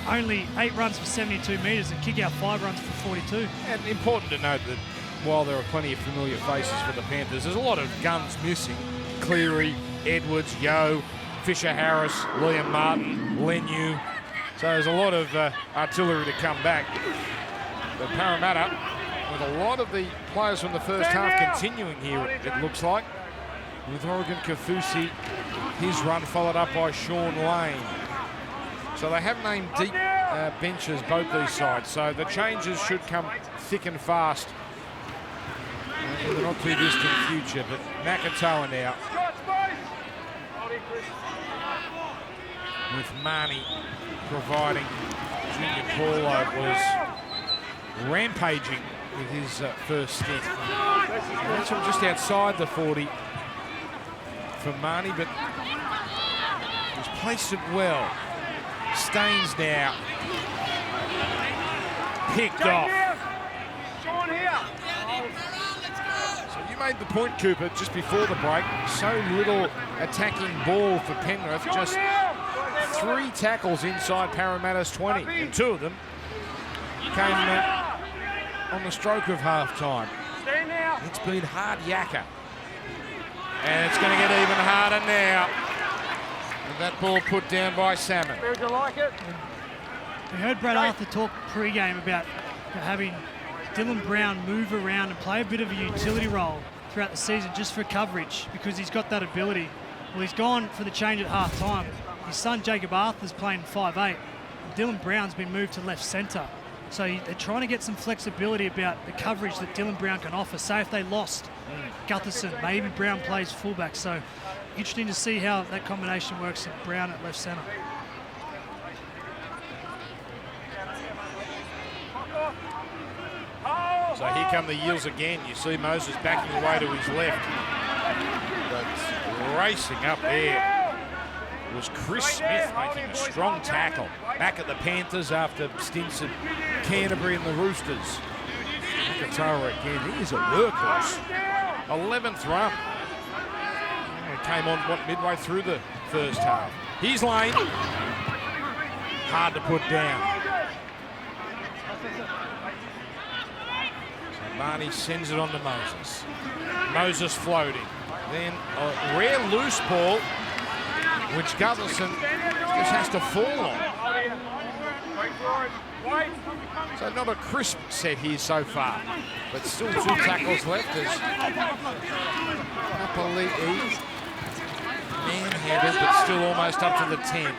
only 8 runs for 72 metres and Kikau 5 runs for 42. And important to note that while there are plenty of familiar faces for the Panthers, there's a lot of guns missing. Cleary, Edwards, Yeo, Fisher-Harris, Liam Martin, Lenu. So there's a lot of artillery to come back. But Parramatta, with a lot of the players from the first half continuing here, it looks like. With Oregon Kafusi, his run followed up by Sean Lane. So they have named deep benches, both these sides. So the changes should come thick and fast in the not too distant future. But Makatoa now, with Marnie providing. Junior Paulo was rampaging with his first stint. That's from just outside the 40 for Marnie, but he's placed it well. Staines now picked off. So you made the point, Cooper, just before the break. So little attacking ball for Penrith. Just 3 tackles inside Parramatta's 20, and 2 of them came on the stroke of half-time. It's been hard yakka. And it's going to get even harder now. And that ball put down by Salmon. Would you like it? We heard Brad Arthur talk pre-game about having Dylan Brown move around and play a bit of a utility role throughout the season just for coverage because he's got that ability. Well, he's gone for the change at half-time. His son Jacob Arthur's playing 5'8". Dylan Brown's been moved to left centre. So they're trying to get some flexibility about the coverage that Dylan Brown can offer. Say if they lost Gutherson, maybe Brown plays fullback. So interesting to see how that combination works with Brown at left centre. So here come the Eels again. You see Moses backing away to his left. But racing up there was Chris Smith making a strong tackle. Back at the Panthers after stints at Canterbury and the Roosters. Makatoa again, he is a workhorse. 11th run. It came on, midway through the first half. Here's Lane. Hard to put down. So Marnie sends it on to Moses. Moses floating. Then a rare loose ball, which Gutherson just has to fall on. So not a crisp set here so far, but still 2 tackles left as Kapali'i manhandled, but still almost up to the 10.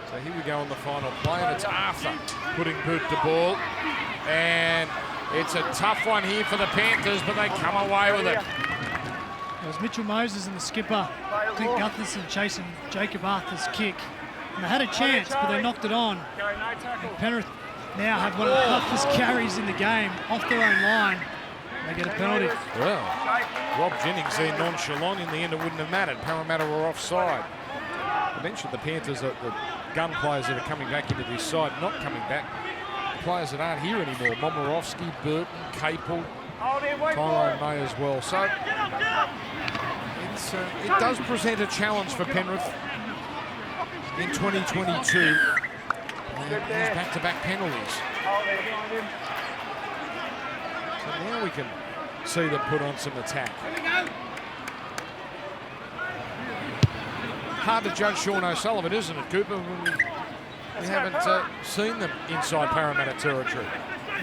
So here we go on the final play, and it's Arthur putting boot to ball. And it's a tough one here for the Panthers, but they come away with it. It was Mitchell Moses and the skipper, Clint Gutherson, chasing Jacob Arthur's kick. And they had a chance, but they knocked it on. And Penrith now have one of the toughest carries in the game off their own line. They get a penalty. Well, Rob Jennings there nonchalant. In the end, it wouldn't have mattered. Parramatta were offside. I mentioned the Panthers, the gun players that are coming back into this side, not coming back. The players that aren't here anymore. Momorowski, Burton, Capel, Tyrone May as well. So it does present a challenge for Penrith in 2022. These back-to-back penalties. So now we can see them put on some attack. Hard to judge Sean O'Sullivan, isn't it, Cooper? We haven't seen them inside Parramatta territory.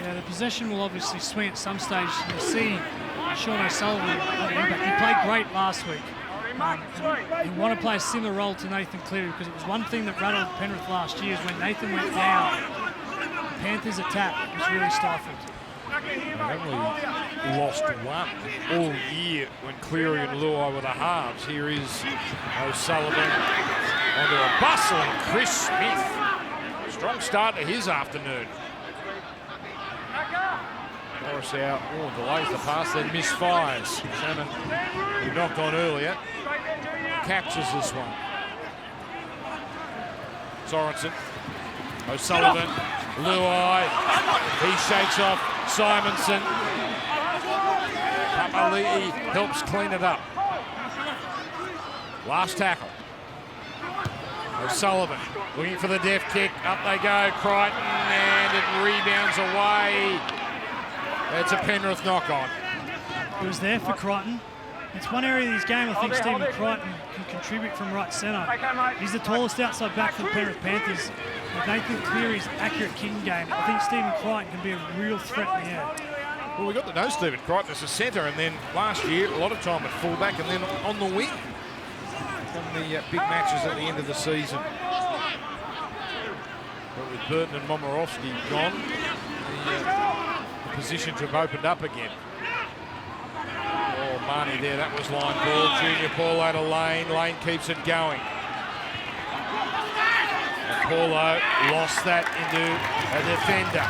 Yeah, the possession will obviously swing at some stage. You'll see Sean O'Sullivan have an impact. He played great last week. He want to play a similar role to Nathan Cleary, because it was one thing that rattled Penrith last year is when Nathan went down, the Panthers' attack was really stifled. They've only lost one all year when Cleary and Luai were the halves. Here is O'Sullivan onto a bustling Chris Smith. Strong start to his afternoon. Morris out, delays the pass, then misfires. Salmon, who knocked on earlier, captures this one. Sorensen, O'Sullivan, Luai, he shakes off Simonson. Papali'i helps clean it up. Last tackle. O'Sullivan looking for the deft kick. Up they go, Crichton, and it rebounds away. It's a Penrith knock-on. It was there for Crichton. It's one area of this game I think Stephen Crichton can contribute from right centre. He's the tallest outside back for the Penrith Panthers. With Nathan Cleary's accurate kicking game, I think Stephen Crichton can be a real threat in the air. Well, we got to know Stephen Crichton as a centre, and then last year a lot of time at fullback and then on the wing from the big matches at the end of the season. But with Burton and Momorowski gone, the positions have opened up again. Oh, Marnie there, that was line ball. Junior Paulo to Lane. Lane keeps it going. And Paulo lost that into a defender.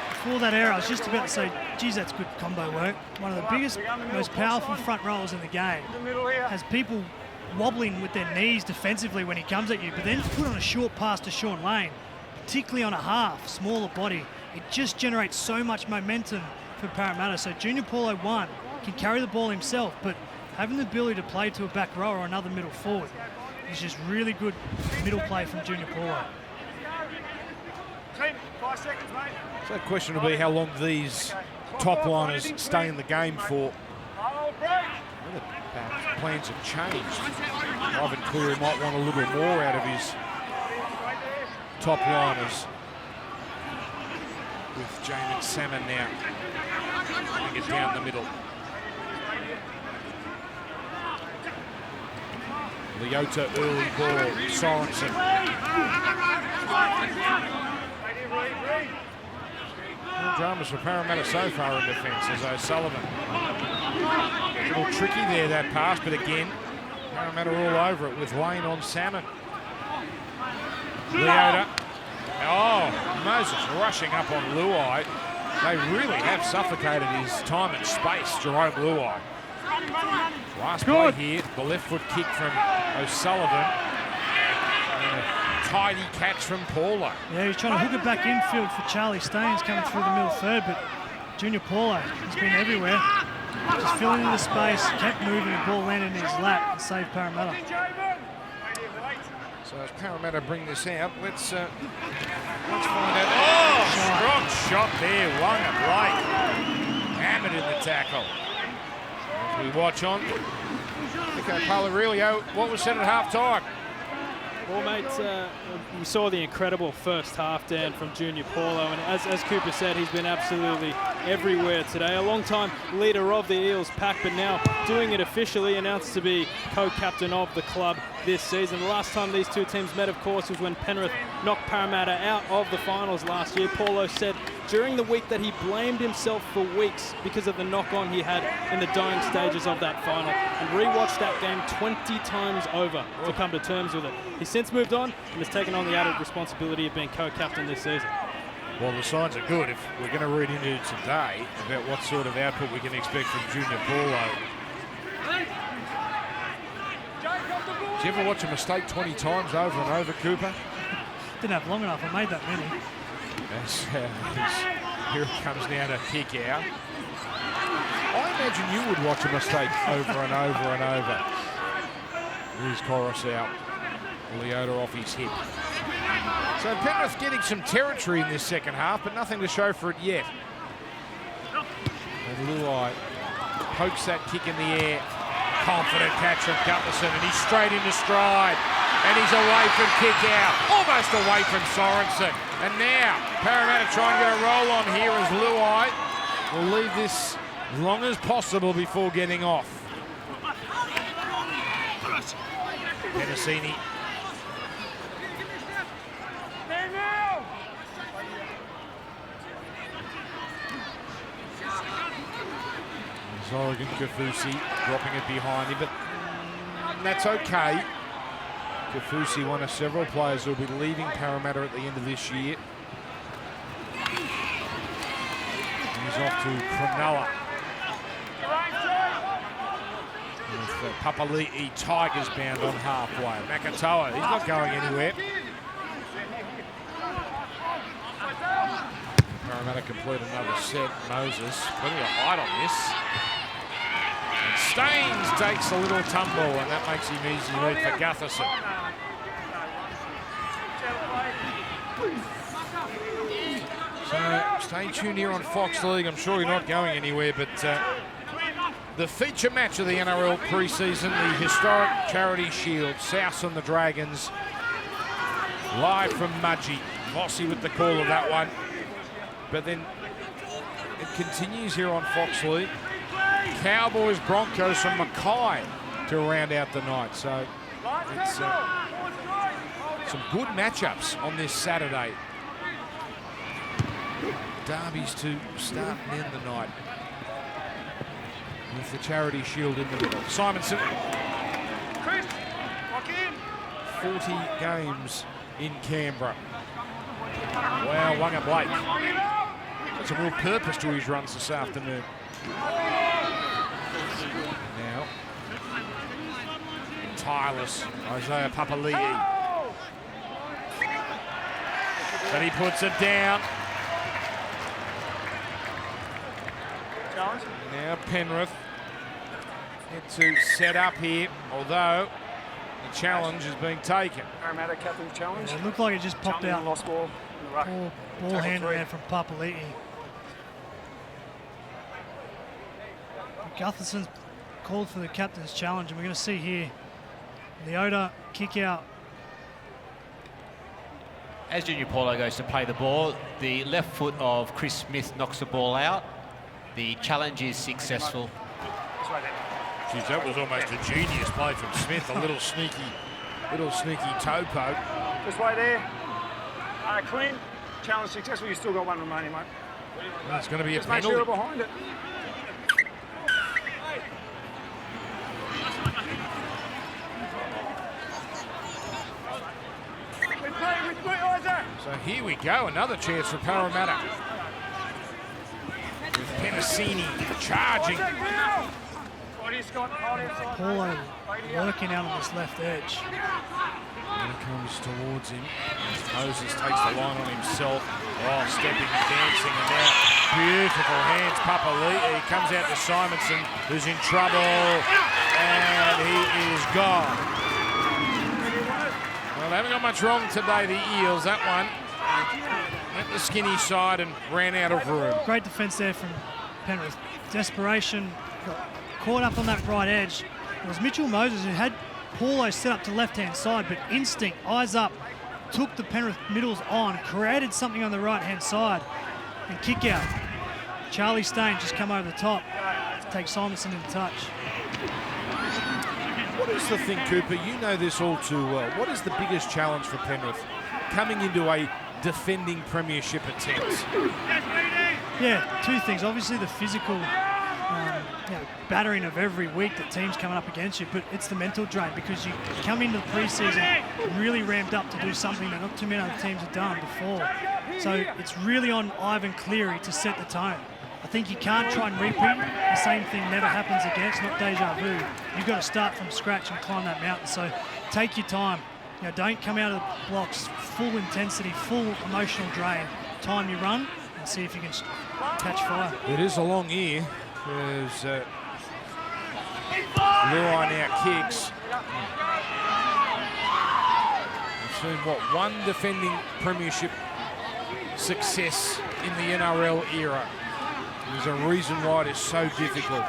Before that error, I was just about to say, geez, that's good combo work. One of the biggest, most powerful front rowers in the game has people wobbling with their knees defensively when he comes at you, but then put on a short pass to Sean Lane, particularly on a half, smaller body. It just generates so much momentum for Parramatta. So Junior Paulo, one, can carry the ball himself, but having the ability to play to a back rower or another middle forward is just really good middle play from Junior Paulo. 5 seconds, mate. So the question will be how long these top liners stay in the game for. Whether perhaps plans have changed. Ivan Cleary might want a little more out of his top liners. With Jamin Salmon now putting it down the middle. Leota early ball, Sorensen. No dramas for Parramatta so far in defence as O'Sullivan. A little tricky there, that pass, but again, Parramatta all over it with Lane on Salmon. Leota. Oh, Moses rushing up on Luai. They really have suffocated his time and space, Jerome Luai. Last play here, the left foot kick from O'Sullivan. And a tidy catch from Paulo. Yeah, he's trying to hook it back infield for Charlie Staines coming through the middle third, but Junior Paulo has been everywhere. Just filling in the space, kept moving, the ball landed in his lap and saved Parramatta. So as Parramatta bring this out, let's find out. Oh, strong shot there, Wanga Blake. Hammered in the tackle. As we watch on, Nico Palarilio, what was said at half-time? Well, mate, we saw the incredible first half, Dan, from Junior Paulo, and as Cooper said, he's been absolutely everywhere today. A long-time leader of the Eels pack, but now doing it officially, announced to be co-captain of the club this season. The last time these two teams met, of course, was when Penrith knocked Parramatta out of the finals last year. Paulo said during the week that he blamed himself for weeks because of the knock-on he had in the dying stages of that final, and rewatched that game 20 times over to come to terms with it. He's since moved on and has taken on the added responsibility of being co-captain this season. Well, the signs are good if we're going to read into today about what sort of output we can expect from Junior Paulo. Did you ever watch a mistake 20 times over and over, Cooper? Didn't have long enough. I made that many. Here it comes now to kick out. I imagine you would watch a mistake over and over and over. Here's Corus out. Leota off his hip. So Penrith getting some territory in this second half, but nothing to show for it yet. And Luai pokes that kick in the air. Confident catch from Gutherson, and he's straight into stride. And he's away from kick out, almost away from Sorensen. And now Parramatta try and get a roll on here as Luai will leave this as long as possible before getting off. Penasini. Oregon Kafusi dropping it behind him, but that's okay. Kafusi, one of several players who will be leaving Parramatta at the end of this year. He's off to Cronulla. With Papali'i Tigers bound on halfway. Makatoa, he's not going anywhere. Parramatta complete another set. Moses, plenty of height on this. And Staines takes a little tumble, and that makes him easy lead for Gutherson. So stay tuned here on Fox League. I'm sure you're not going anywhere, but the feature match of the NRL pre-season, the historic Charity Shield, Souths and the Dragons, live from Mudgee. Mossy with the call of that one. But then it continues here on Fox League. Cowboys, Broncos from Mackay to round out the night. So it's some good matchups on this Saturday. Derbies to start and end the night with the Charity Shield in the middle. Simonson, 40 games in Canberra. Wow, Wanga Blake. There's a real purpose to his runs this afternoon. Now, tireless Isaiah Papali'i. But he puts it down. Now Penrith get to set up here, although the challenge is being taken. Parramatta captain challenge. It looked like it just popped out. Lost ball. Ball handle there from Papali'i. Gutherson's called for the captain's challenge, and we're going to see here Leota kick out. As Junior Paulo goes to play the ball, the left foot of Chris Smith knocks the ball out. The challenge is successful. Geez, that was almost a genius play from Smith. A little sneaky toe poke. This way there. Clean. Challenge successful. You still got one remaining, mate. Well, it's going to be a Just make penalty. sure you're behind it. So here we go, another chance for Parramatta. With Penasini charging. Paulo working out on this left edge. Here he comes towards him. Moses takes the line on himself. Oh, stepping and dancing, and now beautiful hands. Papali'i comes out to Simonson, who's in trouble, and he is gone. Well, they haven't got much wrong today, the Eels. That one went the skinny side and ran out of room. Great defence there from Penrith. Desperation, got caught up on that right edge. It was Mitchell Moses who had Paulo set up to left-hand side, but instinct, eyes up, took the Penrith middles on, created something on the right-hand side, and kick out. Charlie Stain just come over the top to take Simonson into touch. What is the thing, Cooper? You know this all too well. What is the biggest challenge for Penrith coming into a defending premiership attempt? Yeah, two things. Obviously, the physical battering of every week that team's coming up against you, but it's the mental drain because you come into the preseason really ramped up to do something that not too many other teams have done before. So it's really on Ivan Cleary to set the tone. I think you can't try and repeat the same thing never happens again. It's not deja vu. You've got to start from scratch and climb that mountain. So take your time. Don't come out of the blocks full intensity, full emotional drain. Time you run and see if you can catch fire. It is a long year. There's Luai now kicks. We've seen, one defending premiership success in the NRL era. There's a reason why it is so difficult.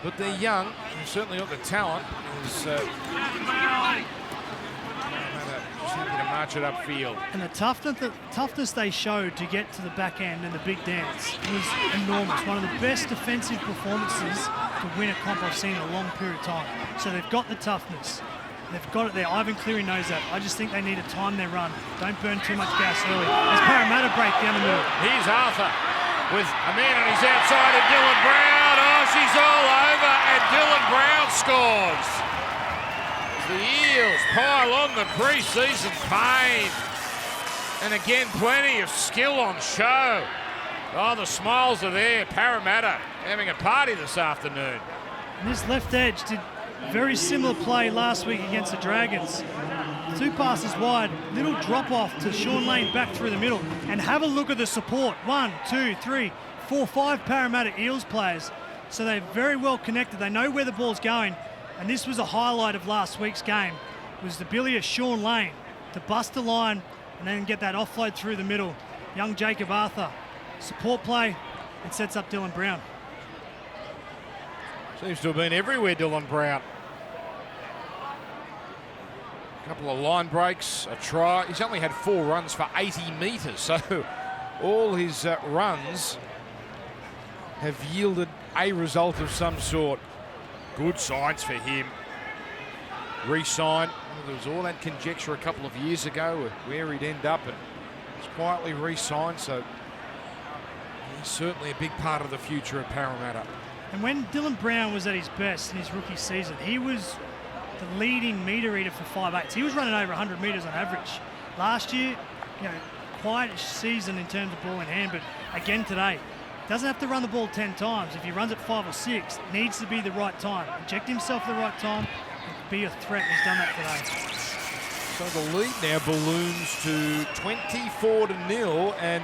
But they're young. They've certainly got the talent. There's just happy to march it upfield. And the toughness they showed to get to the back end and the big dance was enormous. One of the best defensive performances to win a comp I've seen in a long period of time. So they've got the toughness. They've got it there. Ivan Cleary knows that. I just think they need to time their run. Don't burn too much gas early. As Parramatta break down the middle. Here's Arthur with a man on his outside of Dylan Brown. Oh, she's all over, and Dylan Brown scores. The Eels pile on the pre-season pain. And again, plenty of skill on show. Oh, the smiles are there. Parramatta having a party this afternoon. And this left edge did very similar play last week against the Dragons. 2 passes wide, little drop off to Sean Lane back through the middle. And have a look at the support. 1, 2, 3, 4, 5 Parramatta Eels players. So they're very well connected. They know where the ball's going. And this was a highlight of last week's game. It was the ability of Sean Lane to bust the line and then get that offload through the middle. Young Jacob Arthur. Support play. It sets up Dylan Brown. Seems to have been everywhere, Dylan Brown. A couple of line breaks, a try. He's only had 4 runs for 80 metres, so all his runs have yielded a result of some sort. Good signs for him. Re-signed. There was all that conjecture a couple of years ago where he'd end up, and he's quietly re-signed, so he's certainly a big part of the future of Parramatta. And when Dylan Brown was at his best in his rookie season, he was the leading metre eater for 5'8". He was running over 100 metres on average. Last year, quite a season in terms of ball in hand, but again today, doesn't have to run the ball 10 times. If he runs it 5 or 6, it needs to be the right time. Inject himself at the right time and be a threat. He's done that today. So the lead now balloons to 24-0, and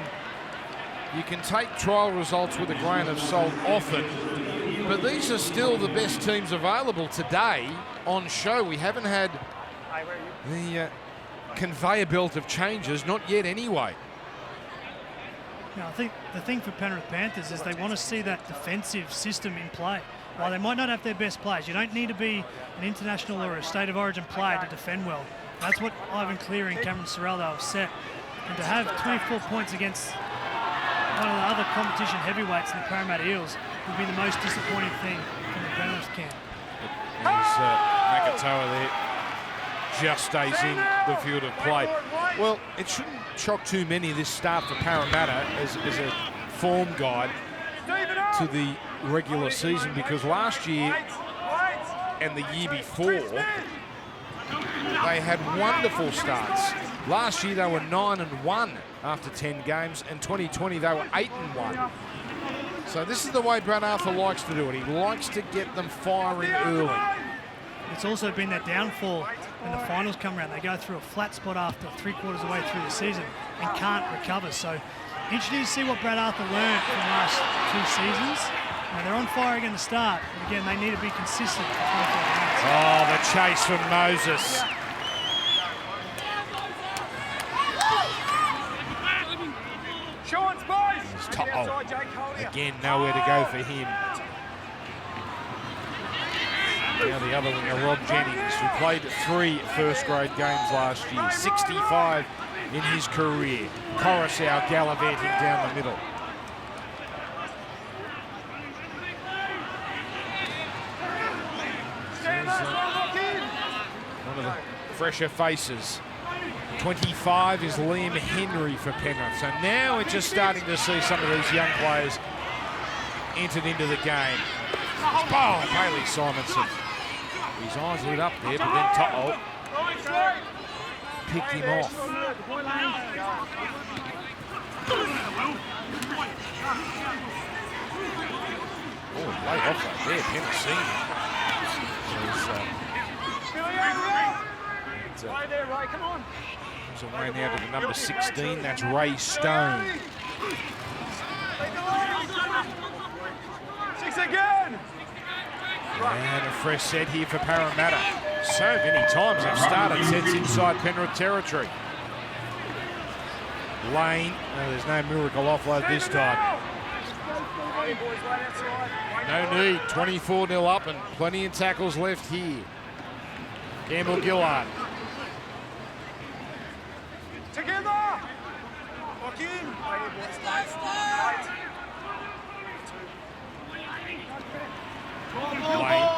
you can take trial results with a grain of salt often, but these are still the best teams available today on show. We haven't had the conveyor belt of changes, not yet anyway. I think the thing for Penrith Panthers is they want to see that defensive system in play. While they might not have their best players, you don't need to be an international or a state of origin player to defend well. That's what Ivan Cleary and Cameron Ciraldo have set. And to have 24 points against one of the other competition heavyweights in the Parramatta Eels would be the most disappointing thing from the Penrith camp. There's Makatoa there. Just stays in the field of play. Well, it shouldn't shock too many this start for Parramatta as a form guide to the regular season, because last year and the year before they had wonderful starts. Last year they were 9-1 after 10 games, and 2020 they were 8-1. So this is the way Brad Arthur likes to do it. He likes to get them firing early. It's also been their downfall when the finals come around. They go through a flat spot after 3/4 of the way through the season and can't recover. So interesting to see what Brad Arthur learned from the last 2 seasons. Now, they're on fire again to start, but again, they need to be consistent for 24 rounds. Oh, the chase from Moses. Sean Spice! Again, nowhere to go for him. Now the other winger, Rob Jennings, who played 3 first-grade games last year, 65 in his career. Coruscant gallivanting down the middle. fresher faces. 25 is Liam Henry for Penrith. So now we're just starting to see some of these young players entered into the game. Oh, Bailey Simonson. His eyes lit up there, but then To'o picked him off. Oh, late off right there, Penrith senior. Come on. Comes away now to the number 16, that's Ray Stone. 6 again. And a fresh set here for Parramatta. So many times they've started sets inside Penrith territory. Lane, there's no miracle offload this time. No need, 24-0 up and plenty of tackles left here. Campbell Gillard. Together. Lock in. Lane.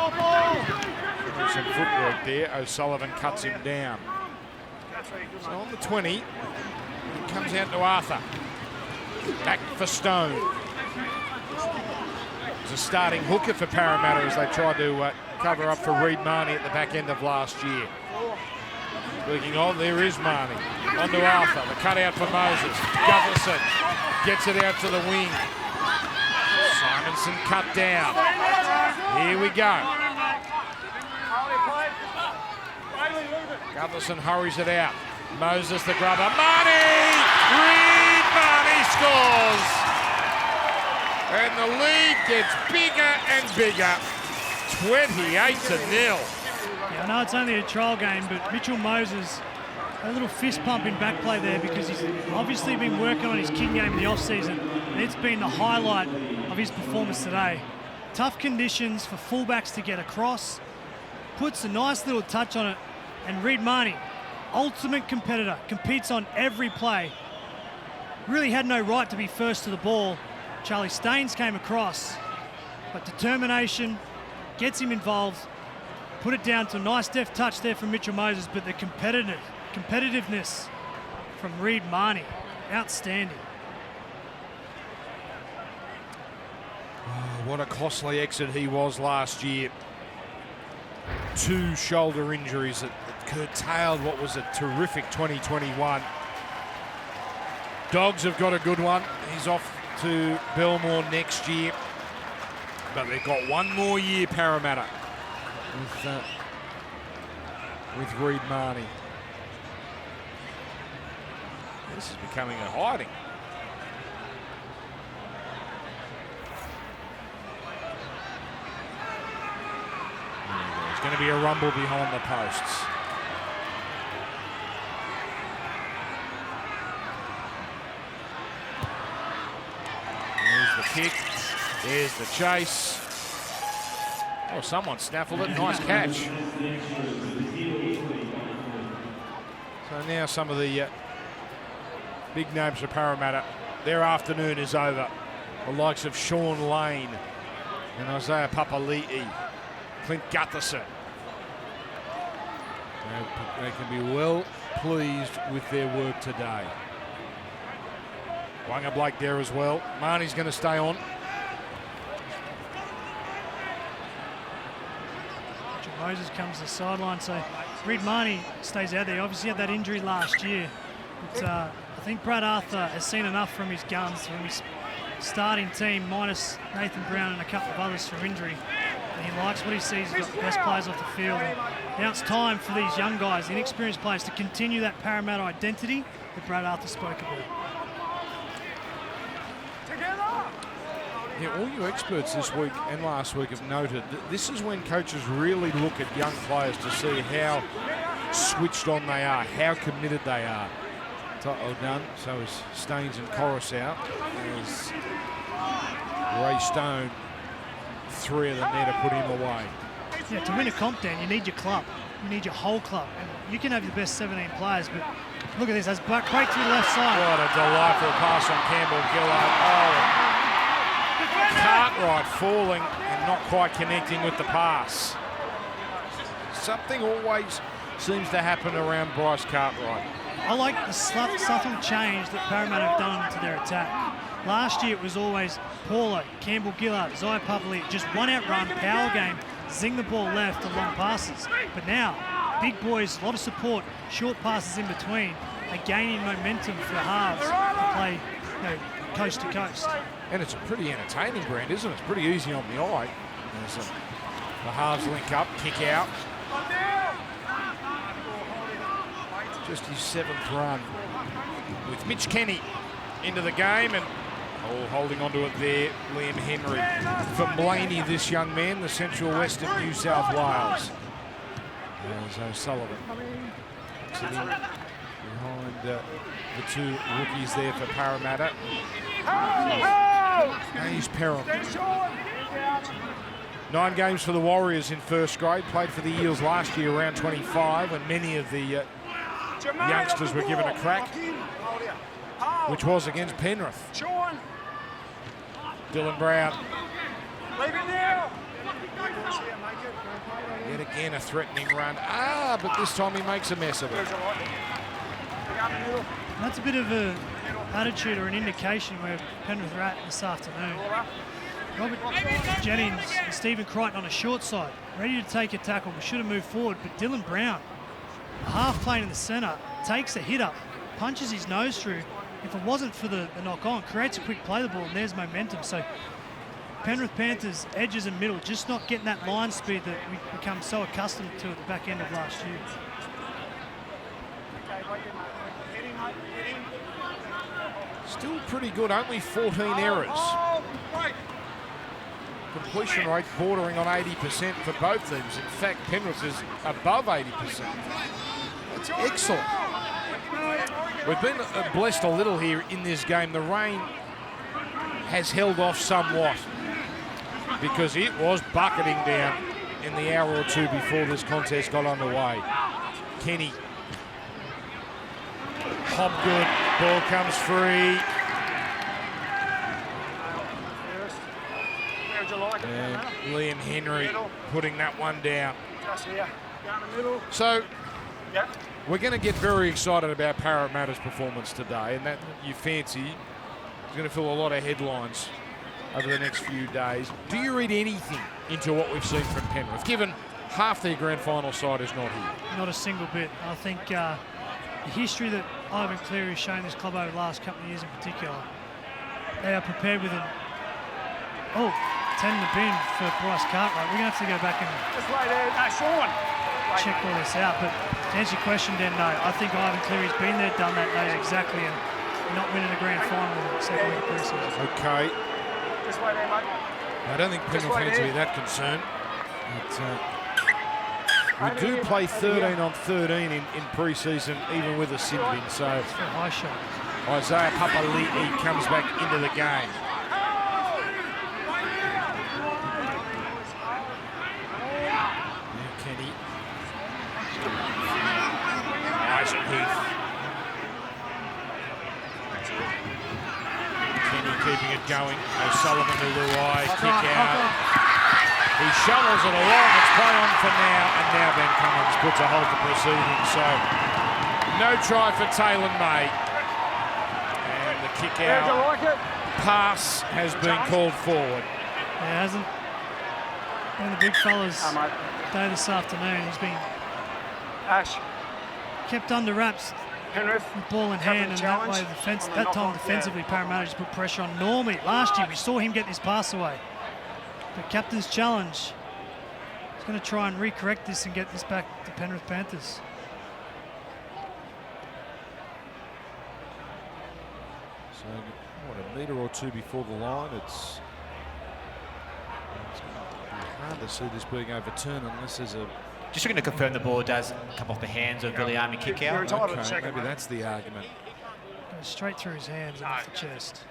Some footwork there. O'Sullivan cuts him down. So on the 20, it comes out to Arthur. Back for Stone. It's a starting hooker for Parramatta as they try to cover up for Reid Marnie at the back end of last year. Speaking of, there is Marnie. On to Arthur. The cutout for Moses. Gutherson gets it out to the wing. Simonson cut down. Here we go. Gutherson hurries it out. Moses the grubber. Marnie! Reid Marnie scores! And the lead gets bigger and bigger. 28-0. Yeah, I know it's only a trial game, but Mitchell Moses, a little fist pump in back play there because he's obviously been working on his kicking game in the off-season, and it's been the highlight of his performance today. Tough conditions for fullbacks to get across, puts a nice little touch on it, and Reid Marnie, ultimate competitor, competes on every play. Really had no right to be first to the ball. Charlie Staines came across, but determination gets him involved. Put it down to a nice deft touch there from Mitchell Moses, but the competitiveness from Reid Marnie, outstanding. Oh, what a costly exit he was last year. 2 shoulder injuries that curtailed what was a terrific 2021. Dogs have got a good one. He's off to Belmore next year. But they've got one more year, Parramatta, with Reid Marnie. This is becoming a hiding. There's going to be a rumble behind the posts. There's the kick. There's the chase. Oh, someone snaffled it. Nice catch. So now some of the big names for Parramatta, their afternoon is over. The likes of Sean Lane and Isaiah Papali'i, Clint Gutherson. They can be well pleased with their work today. Wanga Blake there as well. Marnie's going to stay on. Moses comes to the sideline, so Reid Marnie stays out there. Obviously had that injury last year, but I think Brad Arthur has seen enough from his guns, from his starting team, minus Nathan Brown and a couple of others for injury. And he likes what he sees. He's got the best players off the field. And now it's time for these young guys, the inexperienced players, to continue that Parramatta identity that Brad Arthur spoke about. Yeah, all you experts this week and last week have noted that this is when coaches really look at young players to see how switched on they are, how committed they are. To'o done, so is Staines and Corus out. There's Ray Stone, 3 of them there to put him away. Yeah, to win a comp, Dan, you need your club. You need your whole club. And you can have the best 17 players, but look at this. That's break through the left side. What a delightful pass on Campbell Gillard. Oh. Cartwright falling and not quite connecting with the pass. Something always seems to happen around Bryce Cartwright. I like the subtle change that Parramatta have done to their attack. Last year it was always Paulo, Campbell Gillard, Zai Pavali, just one out run, power game, zing the ball left and long passes. But now, big boys, a lot of support, short passes in between, are gaining momentum for halves to play coast to coast. And it's a pretty entertaining brand, isn't it? It's pretty easy on the eye. The halves link up, kick out. Just his 7th run with Mitch Kenny into the game, and holding onto it there, Liam Henry. From Blaney, this young man, the Central Western New South Wales. There's O'Sullivan sitting behind the 2 rookies there for Parramatta. Hayes Perham. 9 games for the Warriors in first grade, played for the Eels last year around 25, and many of the youngsters were given a crack, which was against Penrith. Dylan Brown. Yet again a threatening run. But this time he makes a mess of it. That's a bit of an attitude or an indication where Penrith are at this afternoon. Robert Jennings and Stephen Crichton on a short side, ready to take a tackle. We should have moved forward, but Dylan Brown, a half plane in the centre, takes a hit up, punches his nose through. If it wasn't for the knock on, creates a quick play the ball, and there's momentum. So Penrith Panthers, edges and middle, just not getting that line speed that we've become so accustomed to at the back end of last year. Still pretty good, only 14 errors. Completion rate bordering on 80% for both teams. In fact, Penrith is above 80%. That's excellent. We've been blessed a little here in this game. The rain has held off somewhat because it was bucketing down in the hour or two before this contest got underway. Kenny. Hobgood, ball comes free. And Liam Henry putting that one down. So we're going to get very excited about Parramatta's performance today, and that you fancy is going to fill a lot of headlines over the next few days. Do you read anything into what we've seen from Penrith, given half their grand final side is not here? Not a single bit. I think the history that Ivan Cleary has shown this club over the last couple of years in particular, they are prepared with an 10 in the bin for Bryce Cartwright. We're going to have to go back and check all this out. But to answer your question, Dan, no. I think Ivan Cleary's been there, done that, knows exactly, and not winning a grand final in the second week of pre-season. Okay. I don't think Penrith fans will be that concerned. But, we do play 13 on 13 in pre-season, even with a sin bin. So it's a high shot. Isaiah Papali'i comes back into the game. Kenny. Isaac Heath. Kenny keeping it going. O'Sullivan to Luai, kick out. He shovels it along. It's play on for now, and now Ben Cummins puts a halt to proceedings. So no try for Taylor May. And the kick out pass has been called forward. It hasn't. One of the big fellas day this afternoon. He's been kept under wraps. Penrith, with ball in hand, and that way that time defensively Parramatta just put pressure on. Normally, last year we saw him get this pass away. The captain's challenge. He's going to try and recorrect this and get this back to Penrith Panthers. So, what, a metre or two before the line, it's hard to see this being overturned unless there's a... Just looking to confirm the ball does come off the hands of Viliami kick out. Okay, maybe that's the argument. Goes straight through his hands and off the chest.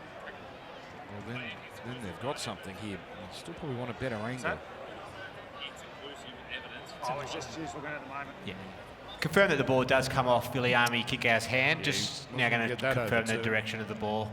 Well, then they've got something here. They still probably want a better angle. Yeah. Confirm that the ball does come off Viliami kick out's hand. Just now going to confirm the direction of the ball.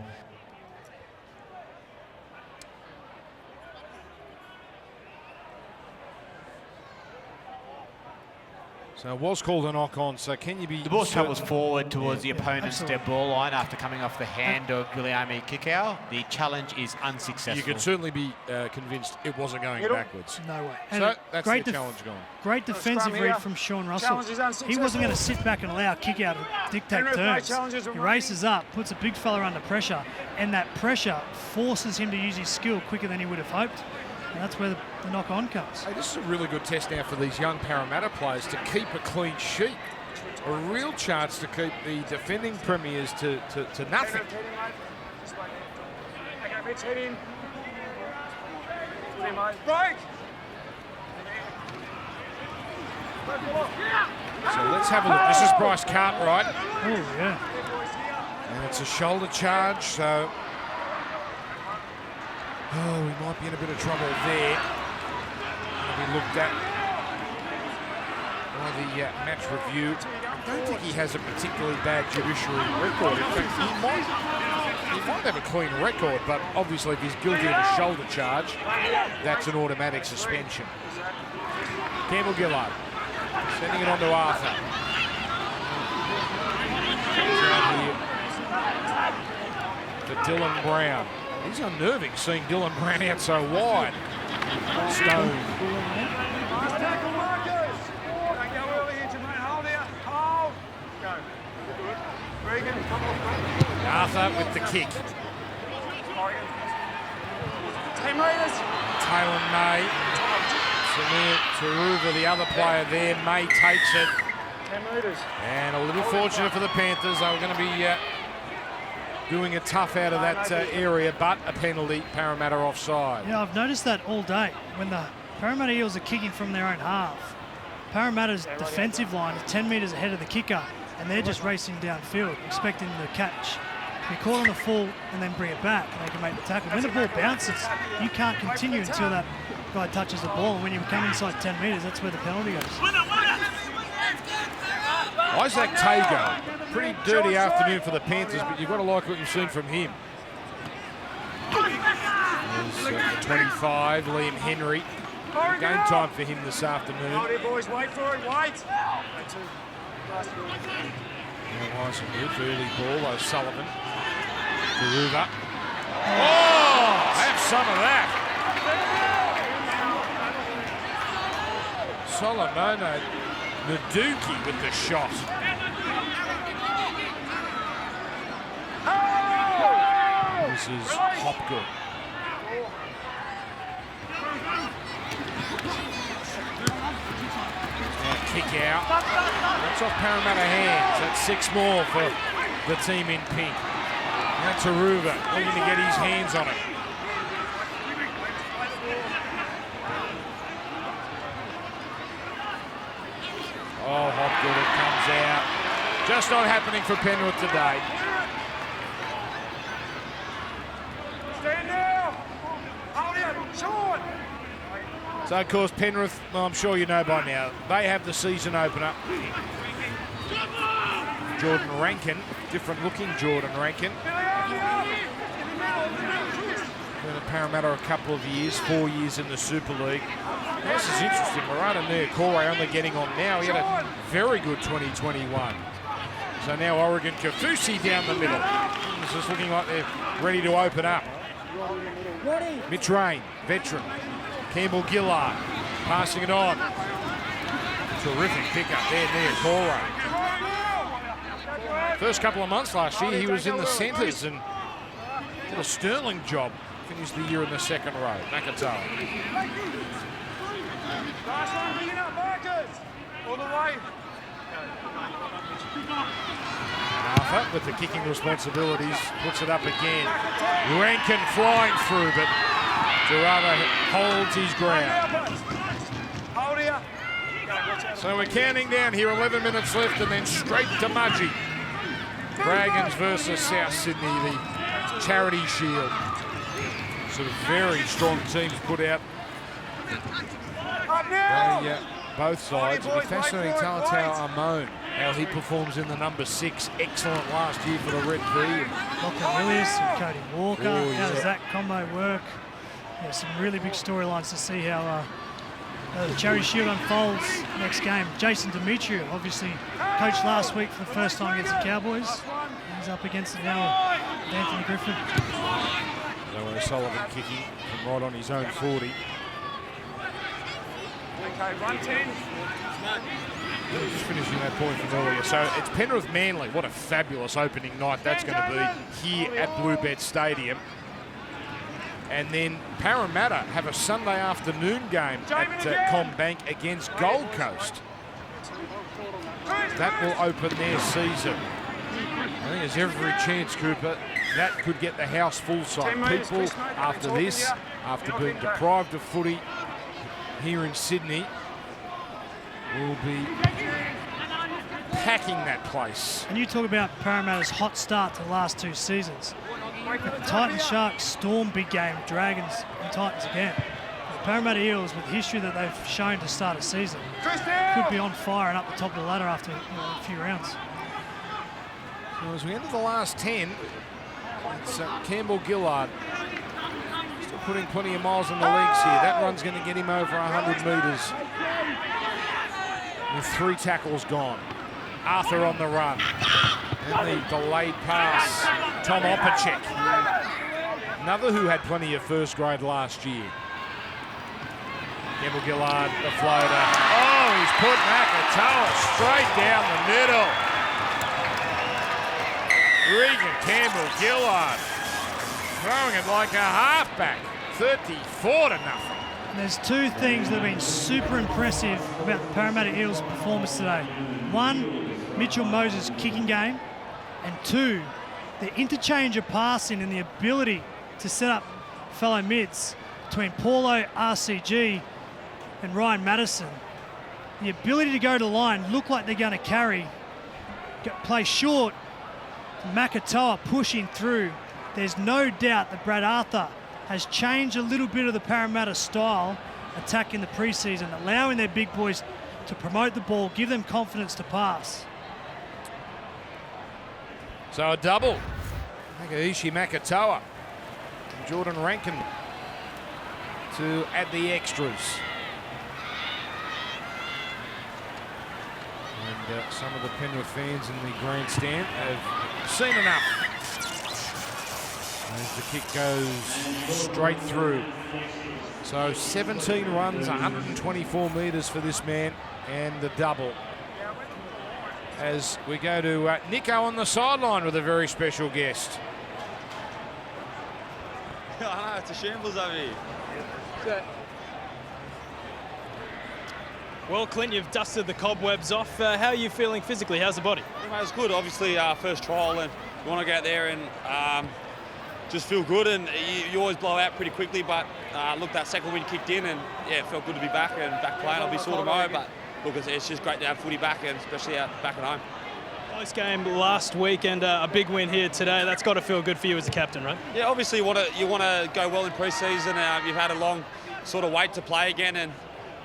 So So it was called a knock-on, so can you be... The ball travels forward towards the opponent's absolutely. dead ball line after coming off the hand of Guilherme Kikau. The challenge is unsuccessful. You could certainly be convinced it wasn't going backwards. No way. So that's the challenge gone. Great defensive Scrum read here. from Sean Russell. Challenge is unsuccessful. He wasn't going to sit back and allow kick out to dictate Penrith, no terms. challenges He remaining. races up, puts a big fella under pressure, and that pressure forces him to use his skill quicker than he would have hoped. And that's where the knock-on comes. Hey, this is a really good test now for these young Parramatta players to keep a clean sheet. A real chance to keep the defending premiers to nothing. Okay, Mitch, head in. Break! So let's have a look. This is Bryce Cartwright, Oh, yeah. and it's a shoulder charge, so... Oh, we might be in a bit of trouble there. Gonna be looked at by the match review. I don't think he has a particularly bad judiciary record. In fact, he might have a clean record, but obviously if he's guilty of a shoulder charge, that's an automatic suspension. Campbell Gillard sending it on to Arthur. Comes out here to Dylan Brown. He's unnerving seeing Dylan Brown out so wide. Stone. Last tackle, Marcus. Don't go early here, Jermaine. Hold here. Hold. Go. Good. Regan, come off. Arthur with the kick. 10 metres. Taylor May. Samir Taruva, the other player there. May takes it. 10 metres. And a little fortunate for the Panthers. They were going to be doing a tough out of that area, but a penalty. Parramatta offside. Yeah, I've noticed that all day. When the Parramatta Eels are kicking from their own half, Parramatta's defensive line is 10 metres ahead of the kicker, and they're just racing downfield, expecting the catch. You call on the full and then bring it back, and they can make the tackle. When the ball bounces, you can't continue until that guy touches the ball, and when you come inside 10 metres, that's where the penalty goes. Isaac Tago, pretty dirty afternoon for the Panthers, but you've got to like what you've seen from him. There's 25, Liam Henry. Game time for him this afternoon. Hold here, boys. Wait for it. Wait. Nice and good, early ball, O'Sullivan. Garuva. Oh, have some of that. Solomona Naduki with the shot. This is Hopgood. Now kick out. That's off Parramatta hands. That's 6 more for the team in pink. Now Taruva looking to get his hands on it. Oh, Hopgood, it comes out. Just not happening for Penrith today. Stand down. Hold here. Short. So, of course, Penrith, well, I'm sure you know by now, they have the season opener. Jordan Rankin, different looking Jordan Rankin. Been at Parramatta a couple of years, 4 years in the Super League. Now, this is interesting. Marata Niokore only getting on now. He had a very good 2021. So now Oregon Kafusi down the middle. This is looking like they're ready to open up. Mitch Rain, veteran. Campbell Gillard passing it on. Terrific pickup there, Niokore. First couple of months last year, he was in the centres and did a sterling job. Finished the year in the second row. Nakatoa. Last one. Bring it up, Marcus. All the way. Arthur with the kicking responsibilities puts it up again. Rankin flying through, but Durava holds his ground. Hold here. So we're counting down here, 11 minutes left, and then straight to Mudgee. Dragons versus South Sydney, the Charity Shield. Sort of very strong teams put out. Up now. Both sides. It'll be fascinating to tell how Amon, how he performs in the number 6. Excellent last year for the Red V. Lachlan Willis and Cody Walker. Oh, How does yeah. that combo work? Yeah, some really big storylines to see how The Charity Shield unfolds next game. Jason Demetriou, obviously coached last week for the first time against the Cowboys. He's up against it now with Anthony Griffin. So O'Sullivan kicking from right on his own 40. Okay, 110. Just finishing that point from earlier. So it's Penrith Manly. What a fabulous opening night that's going to be here at Bluebet Stadium. And then Parramatta have a Sunday afternoon game at CommBank against Gold Coast. That will open their season. I think there's every chance, Cooper, that could get the house full side. People after this, after being deprived of footy here in Sydney, will be packing that place. And you talk about Parramatta's hot start to the last 2 seasons. The Titans, Sharks, Storm, big game, Dragons and Titans again. The Parramatta Eels, with the history that they've shown to start a season, could be on fire and up the top of the ladder after a few rounds. So as we enter the last 10, it's Campbell Gillard still putting plenty of miles on the legs here. That run's going to get him over 100 metres with 3 tackles gone. Arthur on the run. And the delayed pass, Tom Opacek. Another who had plenty of first grade last year. Campbell Gillard, the floater. Oh, he's put Makatoa straight down the middle. Regan Campbell Gillard throwing it like a halfback. 34-0. There's 2 things that have been super impressive about the Parramatta Eels' performance today. 1, Mitchell Moses' kicking game, and 2, the interchange of passing and the ability to set up fellow mids between Paulo, RCG and Ryan Madison. The ability to go to the line, look like they're going to carry, play short, Makatoa pushing through. There's no doubt that Brad Arthur has changed a little bit of the Parramatta style attack in the preseason, allowing their big boys to promote the ball, give them confidence to pass. So a double. Nakaishi Makatoa and Jordan Rankin to add the extras. And some of the Penrith fans in the grandstand have seen enough. As the kick goes straight through. So 17 runs, 124 metres for this man, and the double. As we go to Nico on the sideline with a very special guest. I know, it's a shambles over here. Well, Clint, you've dusted the cobwebs off. How are you feeling physically? How's the body? Yeah, mate, it's good. Obviously, first trial, and you want to go out there and just feel good. And you always blow out pretty quickly, but look, that second wind kicked in, and yeah, it felt good to be back and back playing. I'll be sore tomorrow, but look, it's just great to have footy back, and especially back at home. Close game last week and a big win here today. That's got to feel good for you as a captain, right? Yeah, obviously you want to go well in pre-season. You've had a long sort of wait to play again, and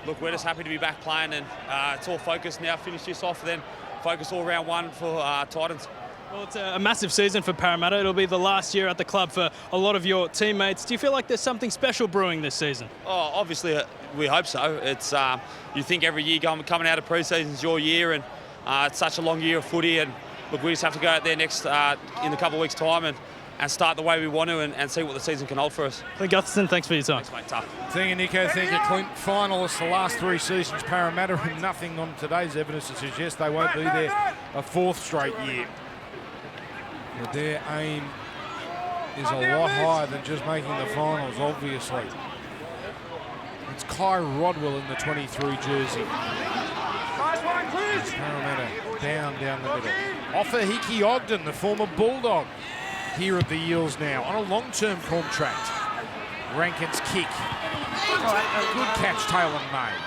look, we're just happy to be back playing, and it's all focused now. Finish this off, then focus all round 1 for Titans. Well, it's a massive season for Parramatta. It'll be the last year at the club for a lot of your teammates. Do you feel like there's something special brewing this season? Oh, obviously, we hope so. It's you think every year coming out of pre-season is your year, and it's such a long year of footy. And look, we just have to go out there next in a couple of weeks' time and start the way we want to and see what the season can hold for us. Clint Gutherson, thanks for your time. Thanks, mate. Tough. Thank you, Nico. Thank you, Clint. Finalists the last 3 seasons, Parramatta, and nothing on today's evidence to suggest they won't be there a 4th straight year. But their aim is a lot higher than just making the finals, obviously. It's Kai Rodwell in the 23 jersey. Parramatta down the middle. Ofahiki Ogden, the former Bulldog, here at the Eels now on a long-term contract. Rankin's kick. A good catch, Taylor made.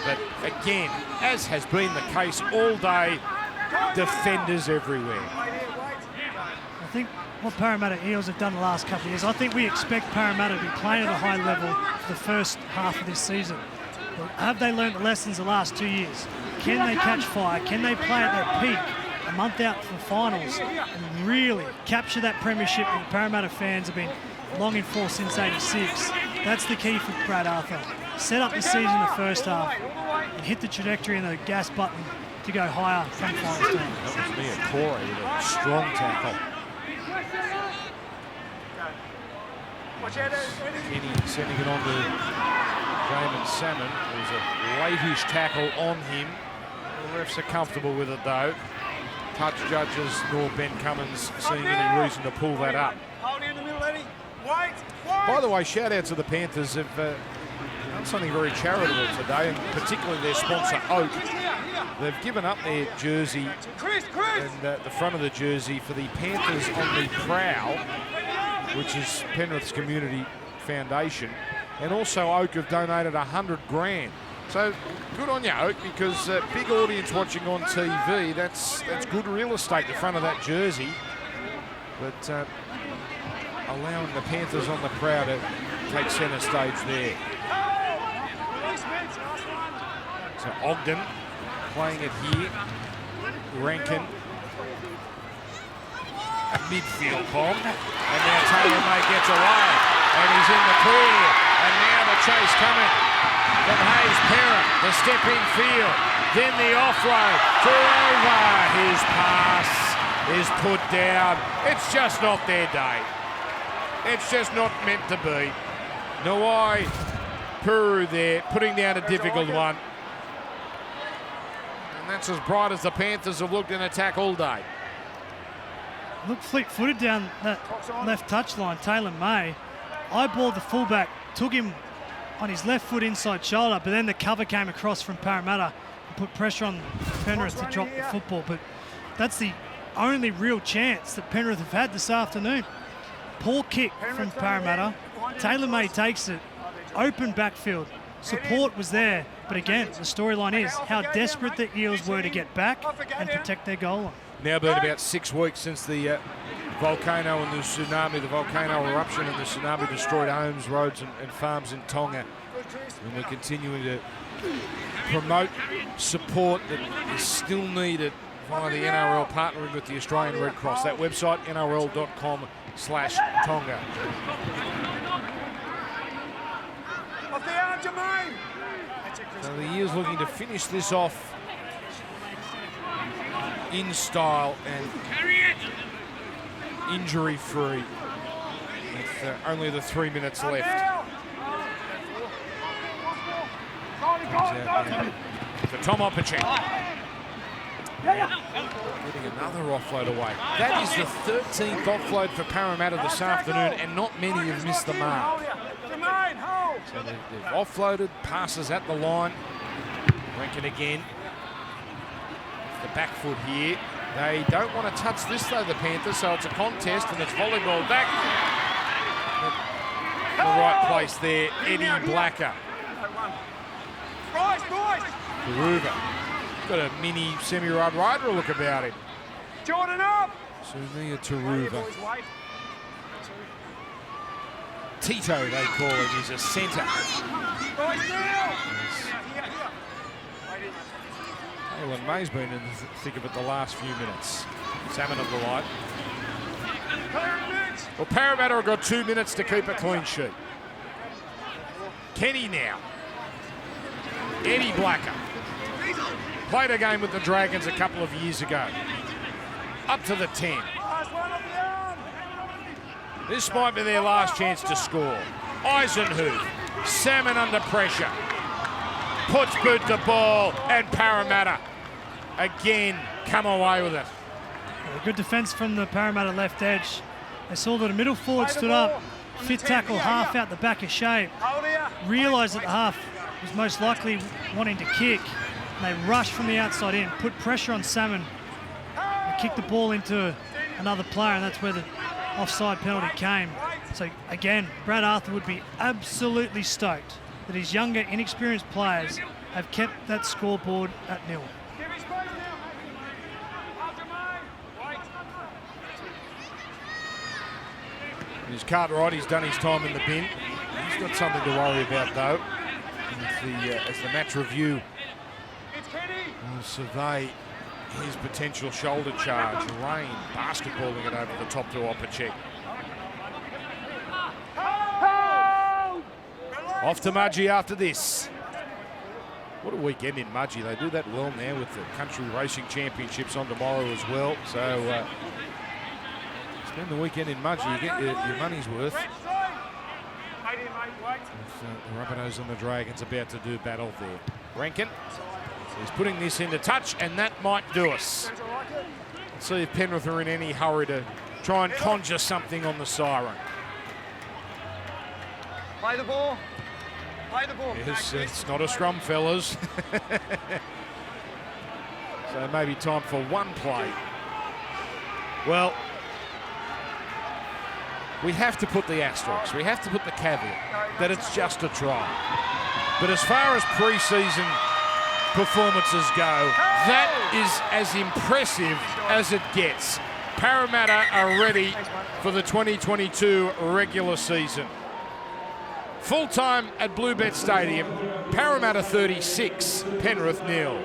But again, as has been the case all day, defenders everywhere. I think what Parramatta Eels have done the last couple of years, I think we expect Parramatta to be playing at a high level for the first half of this season. But have they learned the lessons the last 2 years? Can they catch fire? Can they play at their peak a month out for finals and really capture that premiership that the Parramatta fans have been longing for since '86? That's the key for Brad Arthur. set up the season in the first half and hit the trajectory and the gas button to go higher from finals time. That was Mia Corey with a strong tackle. Kenny sending it on to Jamin Salmon. There's a late-ish tackle on him. The refs are comfortable with it though. Touch judges nor Ben Cummins seeing any reason to pull that up. By the way, shout out to the Panthers. They've done something very charitable today, and particularly their sponsor Oak. They've given up their jersey and the front of the jersey for the Panthers on the Prow, which is Penrith's Community Foundation, and also Oak have donated 100 grand. So good on you, Oak, because big audience watching on TV. That's good real estate, the front of that jersey. But allowing the Panthers on the Prow to take centre stage there. So Ogden playing it here. Rankin. A midfield bomb. And now Taylor May gets away. And he's in the clear. And now the chase coming from Hayes Perrin. The step in field. Then the offload. Forever. His pass is put down. It's just not their day. It's just not meant to be. Nawai Puru there, putting down a difficult one. And that's as bright as the Panthers have looked in attack all day. Looked fleet-footed down that left touchline, Taylor May. Eyeballed the fullback, took him on his left foot inside shoulder, but then the cover came across from Parramatta and put pressure on Penrith to drop the football. But that's the only real chance that Penrith have had this afternoon. Poor kick from Parramatta. Taylor May takes it. Open backfield. Support was there. But again, the storyline is how desperate the Eels were to get back and protect their goal line. Now been about 6 weeks since the volcano and the tsunami, the volcano eruption and the tsunami destroyed homes, roads and farms in Tonga. And we're continuing to promote support that is still needed via the NRL partnering with the Australian Red Cross. That website, nrl.com/Tonga. So the Eels looking to finish this off in style and injury-free with only the 3 minutes left. For Tom Opacek. Getting another offload away. That is the 13th offload for Parramatta this afternoon, and not many have missed the mark. So they've offloaded, passes at the line. Rankin again. The back foot here. They don't want to touch this though, the Panthers, so it's a contest and it's volleyball back. The right place there, Eddie Blacker. Garuva. Got a mini semi-rod rider look about him. Jordan up! Sumia Taruva. Tito, they call him. He's a centre. Taylor May's been in the thick of it the last few minutes. Salmon of the light. Well, Parramatta have got 2 minutes to keep a clean sheet. Kenny now. Eddie Blacker. Played a game with the Dragons a couple of years ago. Up to the 10. This might be their last chance to score. Eisenhuth. Salmon under pressure. Puts boot the ball, and Parramatta again come away with it. Good defence from the Parramatta left edge. They saw that a middle forward stood up, fit tackle half out the back of shape. Realised that the half was most likely wanting to kick. And they rushed from the outside in, put pressure on Salmon, and kicked the ball into another player, and that's where the offside penalty came. So again, Brad Arthur would be absolutely stoked that his younger, inexperienced players have kept that scoreboard at 0. He's Cartwright, he's done his time in the bin. He's got something to worry about though. As the match review will survey his potential shoulder charge. Rain basketballing it over the top to Opacek. Off to Mudgee after this. What a weekend in Mudgee. They do that well now with the Country Racing Championships on tomorrow as well. So spend the weekend in Mudgee, you get your money's worth. The Rabbitohs and the Dragons about to do battle there. Rankin, he's putting this into touch, and that might do us. Let's see if Penrith are in any hurry to try and conjure something on the siren. Play the ball. Play the ball. Yes, it's not a scrum, fellas. So maybe time for one play. Well, we have to put the asterisk, we have to put the caveat that it's just a try. But as far as pre-season performances go, that is as impressive as it gets. Parramatta are ready for the 2022 regular season. Full time at Bluebet Stadium, Parramatta 36, Penrith 0.